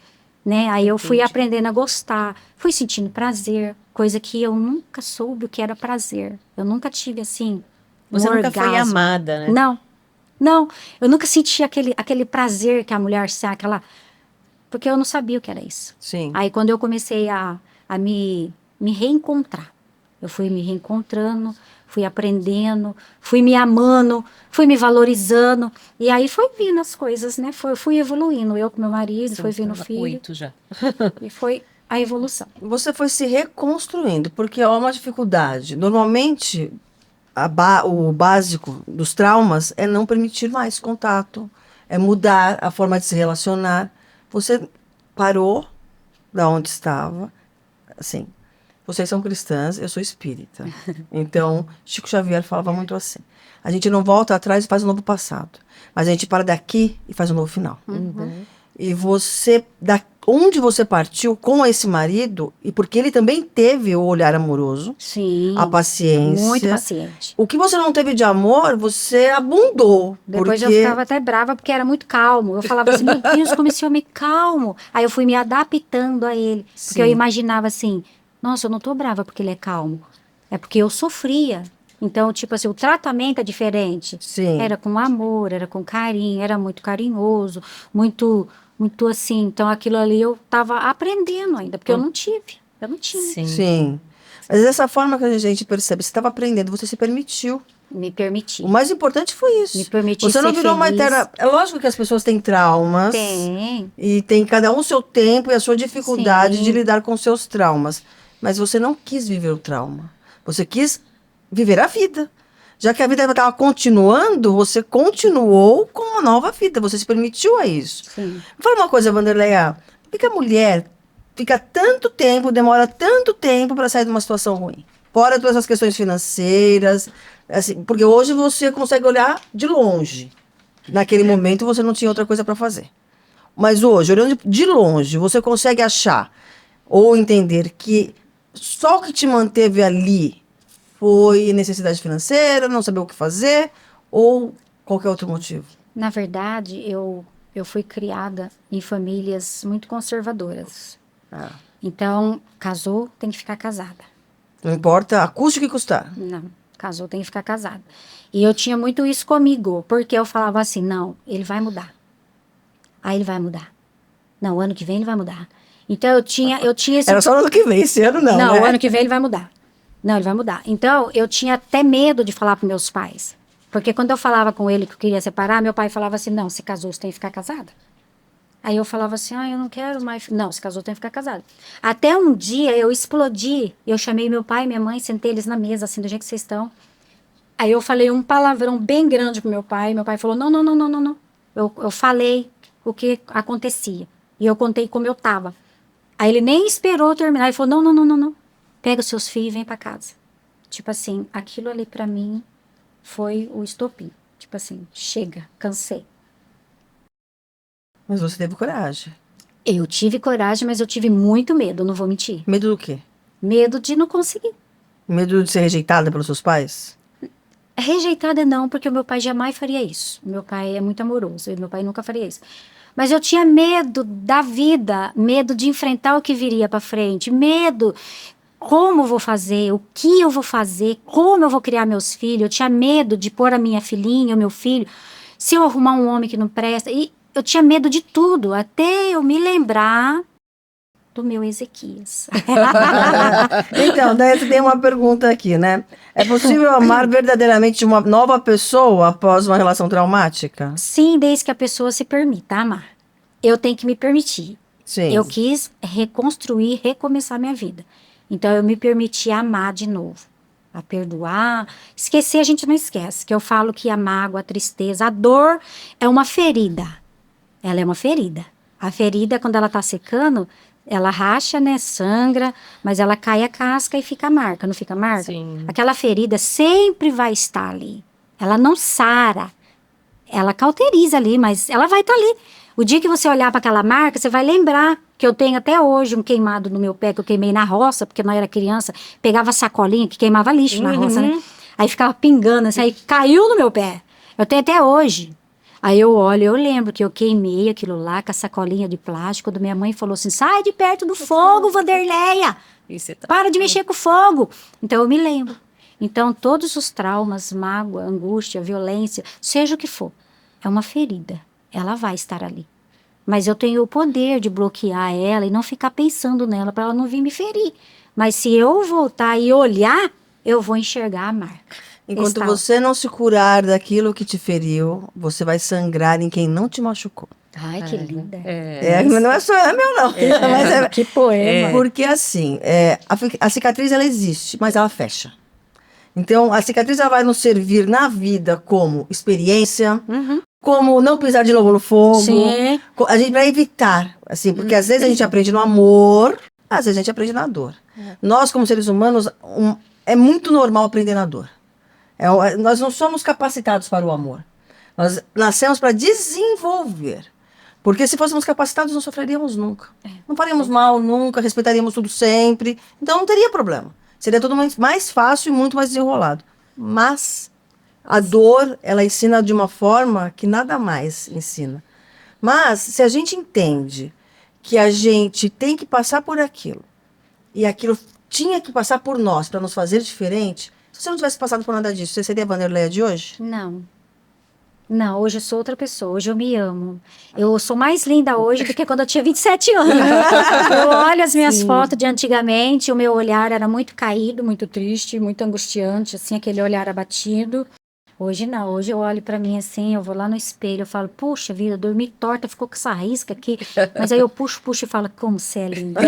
né? Aí eu fui aprendendo a gostar, fui sentindo prazer, coisa que eu nunca soube o que era prazer. Eu nunca tive, assim, Você um nunca orgasmo. foi amada, né? Não. Eu nunca senti aquele prazer que a mulher sente, aquela... Porque eu não sabia o que era isso. Sim. Aí, quando eu comecei a me reencontrar, eu fui me reencontrando, fui aprendendo, fui me amando, fui me valorizando. E aí, foi vindo as coisas, né? Fui evoluindo. Eu com meu marido, foi vindo o filho. 8 já. E foi a evolução. Você foi se reconstruindo, porque é uma dificuldade. Normalmente, o básico dos traumas é não permitir mais contato, é mudar a forma de se relacionar. Você parou da onde estava, assim, vocês são cristãs, eu sou espírita. Então, Chico Xavier falava muito assim, a gente não volta atrás e faz um novo passado, mas a gente para daqui e faz um novo final. E você, da onde você partiu com esse marido, e porque ele também teve o olhar amoroso, Sim. a paciência. Muito paciente. O que você não teve de amor, você abundou. Depois porque... eu ficava até brava porque era muito calmo. Eu falava assim, meu Deus, como esse homem é calmo. Aí eu fui me adaptando a ele. Porque Sim. eu imaginava assim, nossa, eu não tô brava porque ele é calmo. É porque eu sofria. Então, tipo assim, o tratamento é diferente. Sim. Era com amor, era com carinho, era muito carinhoso, muito assim. Então, aquilo ali eu tava aprendendo ainda, porque eu não tive. Eu não tinha. Sim. Sim. Mas dessa forma que a gente percebe, você estava aprendendo, você se permitiu. Me permiti. O mais importante foi isso. Me permiti Você não ser virou uma feliz. eterna... É lógico que as pessoas têm traumas. Tem. E tem cada um o seu tempo e a sua dificuldade Sim. de lidar com os seus traumas. Mas você não quis viver o trauma. Você quis viver a vida. Já que a vida estava continuando, você continuou com uma nova vida. Você se permitiu a isso. Sim. Fala uma coisa, Vanderleia. Por que a mulher fica tanto tempo, demora tanto tempo para sair de uma situação ruim? Fora todas as questões financeiras. Assim, porque hoje você consegue olhar de longe. Naquele momento você não tinha outra coisa para fazer. Mas hoje, olhando de longe, você consegue achar ou entender que só o que te manteve ali foi necessidade financeira, não saber o que fazer, ou qualquer outro motivo? Na verdade, eu fui criada em famílias muito conservadoras. Ah, Então, casou, tem que ficar casada. não importa, custe o que custar. Não, casou, tem que ficar casada. E eu tinha muito isso comigo, porque eu falava assim, não, ele vai mudar. Aí ele vai mudar. Não, ano que vem ele vai mudar. Então, eu tinha esse... Era só no ano que vem, esse ano não, Não, né? o ano que vem ele vai mudar. Não, ele vai mudar. Então, eu tinha até medo de falar para meus pais. Porque quando eu falava com ele que eu queria separar, meu pai falava assim, não, se casou, você tem que ficar casada. Aí eu falava assim, eu não quero mais... Não, se casou, tem que ficar casada. Até um dia eu explodi, eu chamei meu pai e minha mãe, sentei eles na mesa, assim, do jeito que vocês estão. Aí eu falei um palavrão bem grande pro meu pai falou, não. Eu falei o que acontecia. E eu contei como eu tava. Aí ele nem esperou terminar, ele falou, não. Pega os seus filhos e vem pra casa. Tipo assim, aquilo ali pra mim foi o estopim. Tipo assim, chega, cansei. Mas você teve coragem. Eu tive coragem, mas eu tive muito medo, não vou mentir. Medo do quê? Medo de não conseguir. Medo de ser rejeitada pelos seus pais? Rejeitada não, porque o meu pai jamais faria isso. O meu pai é muito amoroso, e meu pai nunca faria isso. Mas eu tinha medo da vida, medo de enfrentar o que viria pra frente, medo... Como eu vou fazer? O que eu vou fazer? Como eu vou criar meus filhos? Eu tinha medo de pôr a minha filhinha, o meu filho, se eu arrumar um homem que não presta. E eu tinha medo de tudo, até eu me lembrar do meu Ezequias. Então, daí tu tem uma pergunta aqui, né? É possível amar verdadeiramente uma nova pessoa após uma relação traumática? Sim, desde que a pessoa se permita amar. Eu tenho que me permitir. Sim. Eu quis reconstruir, recomeçar minha vida. Então, eu me permiti amar de novo, a perdoar. Esquecer, a gente não esquece, que eu falo que a mágoa, a tristeza, a dor é uma ferida. Ela é uma ferida. A ferida, quando ela tá secando, ela racha, né, sangra, mas ela cai a casca e fica a marca, não fica a marca? Sim. Aquela ferida sempre vai estar ali. Ela não sara. Ela cauteriza ali, mas ela vai estar ali. O dia que você olhar para aquela marca, você vai lembrar que eu tenho até hoje um queimado no meu pé que eu queimei na roça, porque não era criança, pegava sacolinha que queimava lixo na roça, né? Aí ficava pingando, assim, aí caiu no meu pé. Eu tenho até hoje. Aí eu olho, eu lembro que eu queimei aquilo lá com a sacolinha de plástico, quando minha mãe falou assim, sai de perto do fogo, Vanderleia! Para de mexer com o fogo! Então eu me lembro. Então todos os traumas, mágoa, angústia, violência, seja o que for, é uma ferida. Ela vai estar ali. Mas eu tenho o poder de bloquear ela e não ficar pensando nela para ela não vir me ferir. Mas se eu voltar e olhar, eu vou enxergar a marca. Enquanto você não se curar daquilo que te feriu, você vai sangrar em quem não te machucou. Ai, que linda. Mas não é só meu, não. Mas é, Que poema. porque assim, a cicatriz ela existe, mas ela fecha. Então, a cicatriz ela vai nos servir na vida como experiência, como não pisar de novo no fogo. Sim. A gente vai evitar, assim, porque às vezes a gente aprende no amor, às vezes a gente aprende na dor. Nós, como seres humanos, é muito normal aprender na dor. Nós não somos capacitados para o amor. Nós nascemos para desenvolver. Porque se fôssemos capacitados, não sofreríamos nunca. Não faríamos mal nunca, respeitaríamos tudo sempre. Então não teria problema. Seria tudo mais fácil e muito mais desenrolado. Mas a dor, ela ensina de uma forma que nada mais ensina. Mas se a gente entende que a gente tem que passar por aquilo, e aquilo tinha que passar por nós para nos fazer diferente, se você não tivesse passado por nada disso, você seria a Vanderleia de hoje? Não. Não, hoje eu sou outra pessoa, hoje eu me amo. Eu sou mais linda hoje do que quando eu tinha 27 anos. Eu olho as minhas fotos de antigamente, o meu olhar era muito caído, muito triste, muito angustiante, assim, aquele olhar abatido. Hoje não, hoje eu olho pra mim assim, eu vou lá no espelho, eu falo, puxa vida, dormi torta, ficou com essa risca aqui. Mas aí eu puxo e falo, como você é linda.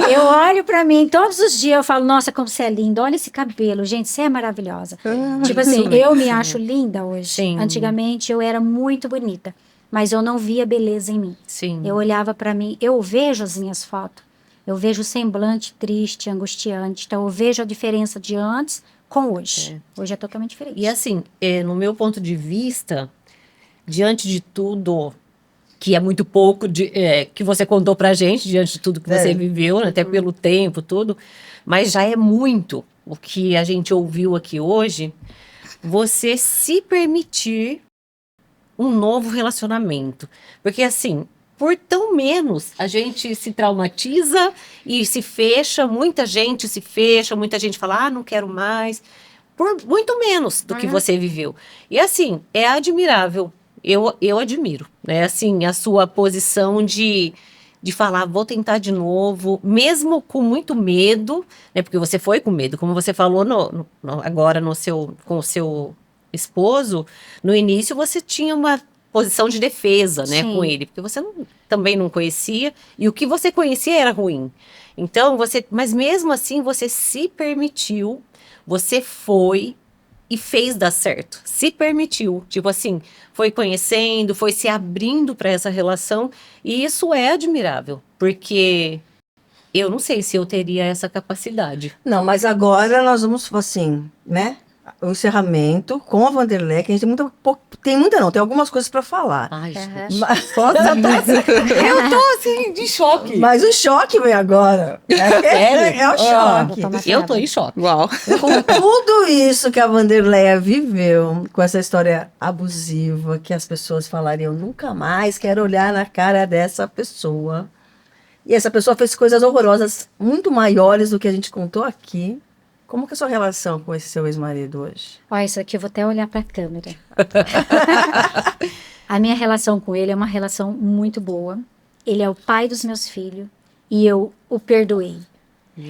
Eu olho pra mim, todos os dias eu falo, nossa, como você é linda, olha esse cabelo, gente, você é maravilhosa. Tipo assim, eu me acho linda hoje. Sim. Antigamente eu era muito bonita, mas eu não via beleza em mim. Sim. Eu olhava pra mim, eu vejo as minhas fotos, eu vejo o semblante triste, angustiante, então eu vejo a diferença de antes com hoje. Hoje é totalmente diferente. E assim, no meu ponto de vista, diante de tudo, que é muito pouco que você contou pra gente, diante de tudo que você viveu, né, até pelo tempo, tudo, mas já é muito o que a gente ouviu aqui hoje, você se permitir um novo relacionamento. Porque assim, por tão menos, a gente se traumatiza e se fecha, muita gente se fecha, muita gente fala, não quero mais, por muito menos do que você viveu. E assim, é admirável, eu admiro, né, assim, a sua posição de falar, vou tentar de novo, mesmo com muito medo, né, porque você foi com medo, como você falou agora com o seu esposo, no início você tinha uma posição de defesa, né, Sim. com ele, porque você também não conhecia, e o que você conhecia era ruim. Então, mas mesmo assim, você se permitiu, você foi e fez dar certo, se permitiu, tipo assim, foi conhecendo, foi se abrindo para essa relação, e isso é admirável, porque eu não sei se eu teria essa capacidade. Não, mas agora nós vamos, assim, né? O encerramento com a Vanderleia, que a gente tem algumas coisas para falar. Ai, gente. Mas, Eu tô assim, de choque. mas o choque vem agora. É o choque. Eu tô em choque. Uau. Com tudo isso que a Vanderleia viveu, com essa história abusiva, que as pessoas falariam, nunca mais quero olhar na cara dessa pessoa. E essa pessoa fez coisas horrorosas, muito maiores do que a gente contou aqui. Como que é a sua relação com esse seu ex-marido hoje? Olha, isso aqui eu vou até olhar para a câmera. A minha relação com ele é uma relação muito boa. Ele é o pai dos meus filhos e eu o perdoei.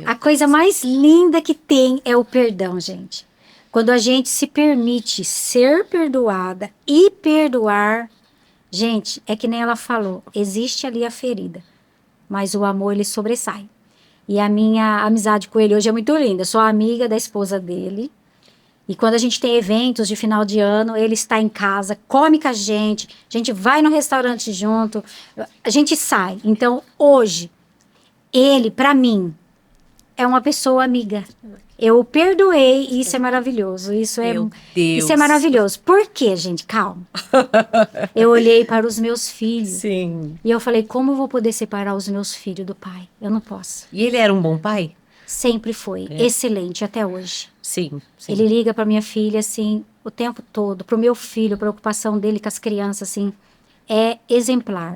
A coisa mais linda que tem é o perdão, gente. Quando a gente se permite ser perdoada e perdoar, gente, é que nem ela falou, existe ali a ferida, mas o amor ele sobressai. E a minha amizade com ele hoje é muito linda. Eu sou amiga da esposa dele. E quando a gente tem eventos de final de ano, ele está em casa, come com a gente vai no restaurante junto, a gente sai. Então, hoje, ele, para mim, é uma pessoa amiga. Eu o perdoei e isso é maravilhoso. Isso é maravilhoso. Por quê, gente? Calma. Eu olhei para os meus filhos. Sim. E eu falei, como eu vou poder separar os meus filhos do pai? Eu não posso. E ele era um bom pai? Sempre foi. Excelente, até hoje. Sim. Ele liga para minha filha, assim, o tempo todo. Para o meu filho, a preocupação dele com as crianças, assim, é exemplar.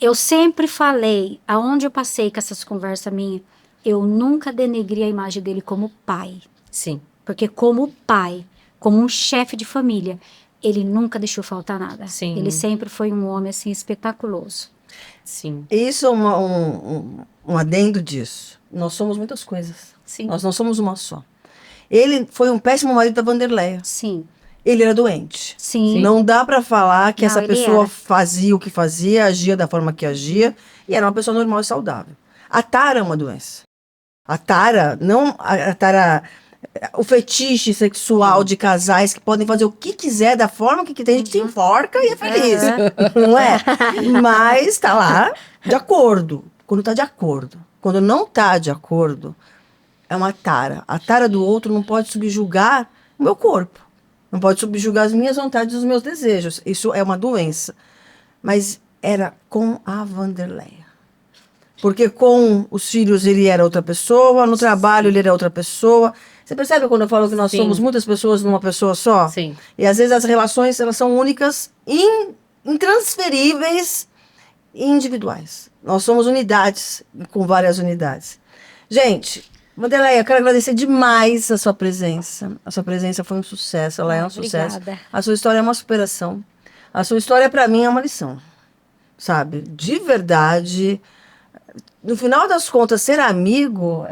Eu sempre falei, aonde eu passei com essas conversas minhas, eu nunca denegri a imagem dele como pai. Sim. Porque como pai, como um chefe de família, ele nunca deixou faltar nada. Sim. Ele sempre foi um homem, assim, espetaculoso. Sim. Isso é um adendo disso. Nós somos muitas coisas. Sim. Nós não somos uma só. Ele foi um péssimo marido da Vanderleia. Sim. ele era doente. Sim. Não dá pra falar que Não, essa ele pessoa era. fazia o que fazia, agia da forma que agia, e era uma pessoa normal e saudável. A tara é uma doença. A tara, não a tara, o fetiche sexual de casais que podem fazer o que quiser, da forma que tem gente que se enforca e é feliz. Não é? Mas tá lá de acordo. Quando tá de acordo. Quando não tá de acordo, é uma tara. A tara do outro não pode subjugar o meu corpo. Não pode subjugar as minhas vontades e os meus desejos. Isso é uma doença. Mas era com a Wanderleia. Porque com os filhos ele era outra pessoa, no trabalho ele era outra pessoa. Você percebe quando eu falo que nós Sim. somos muitas pessoas numa pessoa só? Sim. E às vezes as relações elas são únicas, intransferíveis e individuais. Nós somos unidades, com várias unidades. Gente, Wanderleia, eu quero agradecer demais a sua presença. A sua presença foi um sucesso, ela é um sucesso. Obrigada. A sua história é uma superação. A sua história, para mim, é uma lição. Sabe? De verdade. No final das contas, ser amigo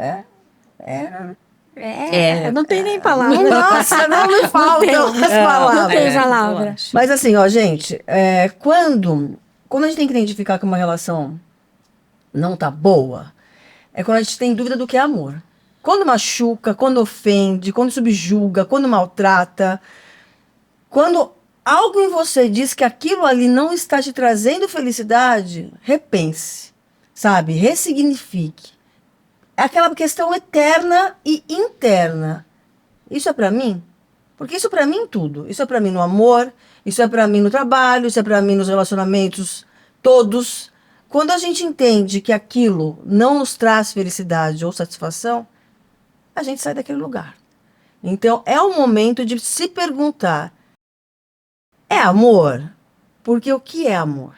Não tem nem palavra. Nossa, não me faltam as Não tem palavras. palavra. Mas assim, ó, gente, quando a gente tem que identificar que uma relação não tá boa, é quando a gente tem dúvida do que é amor. Quando machuca, quando ofende, quando subjuga, quando maltrata, quando algo em você diz que aquilo ali não está te trazendo felicidade, repense, sabe? Ressignifique. É aquela questão eterna e interna. Isso é pra mim? Porque isso é pra mim em tudo. Isso é pra mim no amor, isso é pra mim no trabalho, isso é pra mim nos relacionamentos todos. Quando a gente entende que aquilo não nos traz felicidade ou satisfação, a gente sai daquele lugar. Então é o momento de se perguntar: é amor? Porque o que é amor?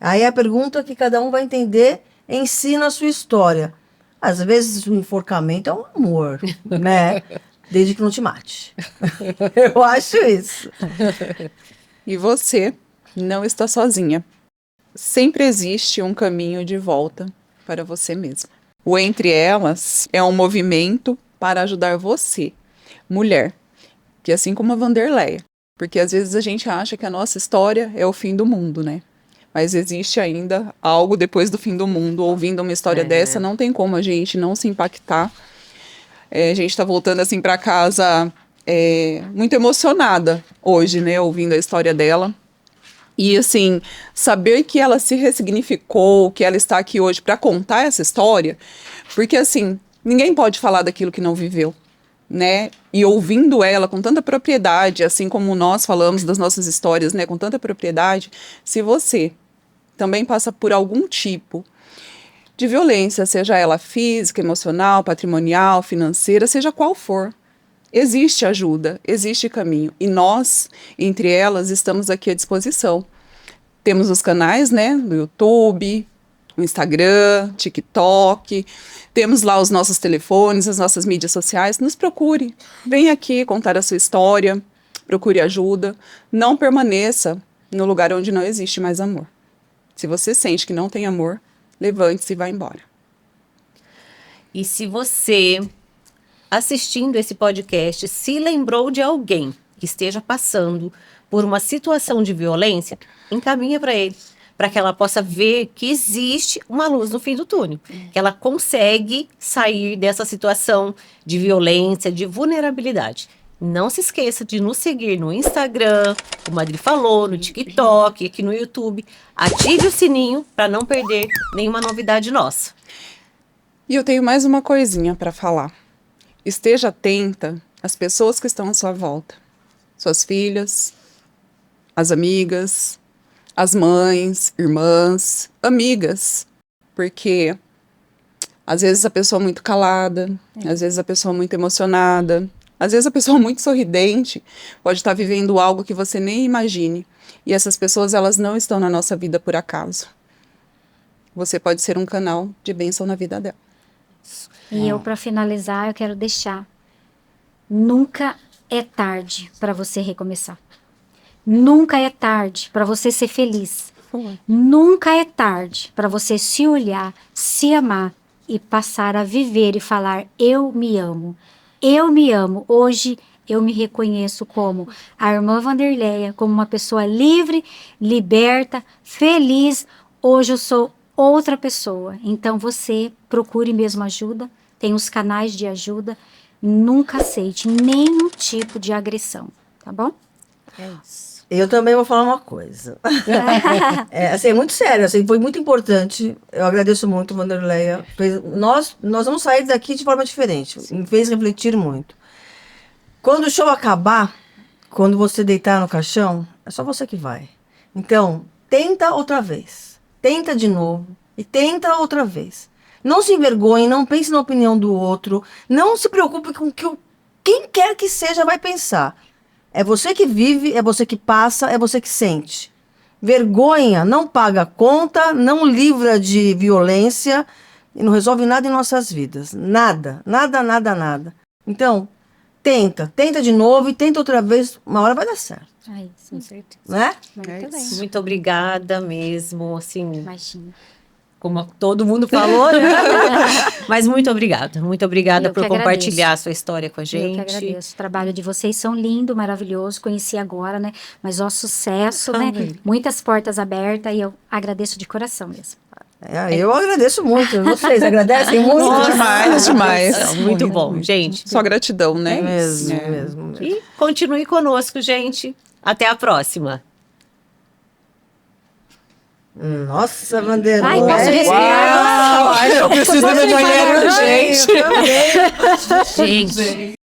Aí é a pergunta que cada um vai entender em si na sua história. Às vezes o enforcamento é um amor, né? Desde que não te mate. Eu acho isso. E você não está sozinha. Sempre existe um caminho de volta para você mesma. O Entre Elas é um movimento para ajudar você, mulher, que assim como a Wanderleia, porque às vezes a gente acha que a nossa história é o fim do mundo, né? Mas existe ainda algo depois do fim do mundo. Ouvindo uma história dessa, não tem como a gente não se impactar. A gente está voltando assim para casa muito emocionada hoje, né? Ouvindo a história dela. E assim, saber que ela se ressignificou, que ela está aqui hoje para contar essa história, porque assim, ninguém pode falar daquilo que não viveu, né? E ouvindo ela com tanta propriedade, assim como nós falamos das nossas histórias, né, com tanta propriedade, se você também passa por algum tipo de violência, seja ela física, emocional, patrimonial, financeira, seja qual for, existe ajuda, existe caminho. E nós, Entre Elas, estamos aqui à disposição. Temos os canais, né, no YouTube, no Instagram, TikTok. Temos lá os nossos telefones, as nossas mídias sociais. Nos procure. Venha aqui contar a sua história. Procure ajuda. Não permaneça no lugar onde não existe mais amor. Se você sente que não tem amor, levante-se e vá embora. E se você, assistindo esse podcast, se lembrou de alguém que esteja passando por uma situação de violência, encaminha para ele, para que ela possa ver que existe uma luz no fim do túnel, que ela consegue sair dessa situação de violência, de vulnerabilidade. Não se esqueça de nos seguir no Instagram, como a Adri falou, no TikTok, aqui no YouTube. Ative o sininho para não perder nenhuma novidade nossa. E eu tenho mais uma coisinha para falar. Esteja atenta às pessoas que estão à sua volta. Suas filhas, as amigas, as mães, irmãs, amigas. Porque às vezes a pessoa é muito calada, às vezes a pessoa é muito emocionada, às vezes a pessoa muito sorridente pode estar vivendo algo que você nem imagine. E essas pessoas, elas não estão na nossa vida por acaso. Você pode ser um canal de bênção na vida dela. E eu, para finalizar, eu quero deixar. Nunca é tarde para você recomeçar. Nunca é tarde para você ser feliz. Nunca é tarde para você se olhar, se amar e passar a viver e falar: eu me amo. Eu me amo. Hoje eu me reconheço como a irmã Wanderleia, como uma pessoa livre, liberta, feliz. Hoje eu sou outra pessoa. Então você procure mesmo ajuda, tem os canais de ajuda, nunca aceite nenhum tipo de agressão, tá bom? É isso. Eu também vou falar uma coisa. Assim, é muito sério, assim, foi muito importante. Eu agradeço muito, Wanderleia. Nós vamos sair daqui de forma diferente. Me fez refletir muito. Quando o show acabar, quando você deitar no caixão, é só você que vai. Então, tenta outra vez. Tenta de novo. E tenta outra vez. Não se envergonhe, não pense na opinião do outro. Não se preocupe com o que quem quer que seja vai pensar. É você que vive, é você que passa, é você que sente. Vergonha não paga conta, não livra de violência e não resolve nada em nossas vidas. Nada, nada, nada, nada. Então, tenta de novo e tenta outra vez, uma hora vai dar certo, Ai, sim, Com certeza. né? muito bem. Muito obrigada mesmo, assim, Imagina. como todo mundo falou, né? Mas muito obrigada Eu por que compartilhar agradeço. a sua história com a Eu gente. que agradeço. O trabalho de vocês são lindo, maravilhoso. Conheci agora, né? Mas ó, sucesso, né? Amém. Muitas portas abertas e eu agradeço de coração mesmo. Eu agradeço muito. Vocês agradecem muito? Demais, demais. Nossa, muito bom, gente. Só gratidão, né? Mesmo, É. mesmo. E continue conosco, gente. Até a próxima. Nossa, Wanderleia. Ai, posso respirar? Uau, eu preciso ir no banheiro, gente. Eu também. Gente.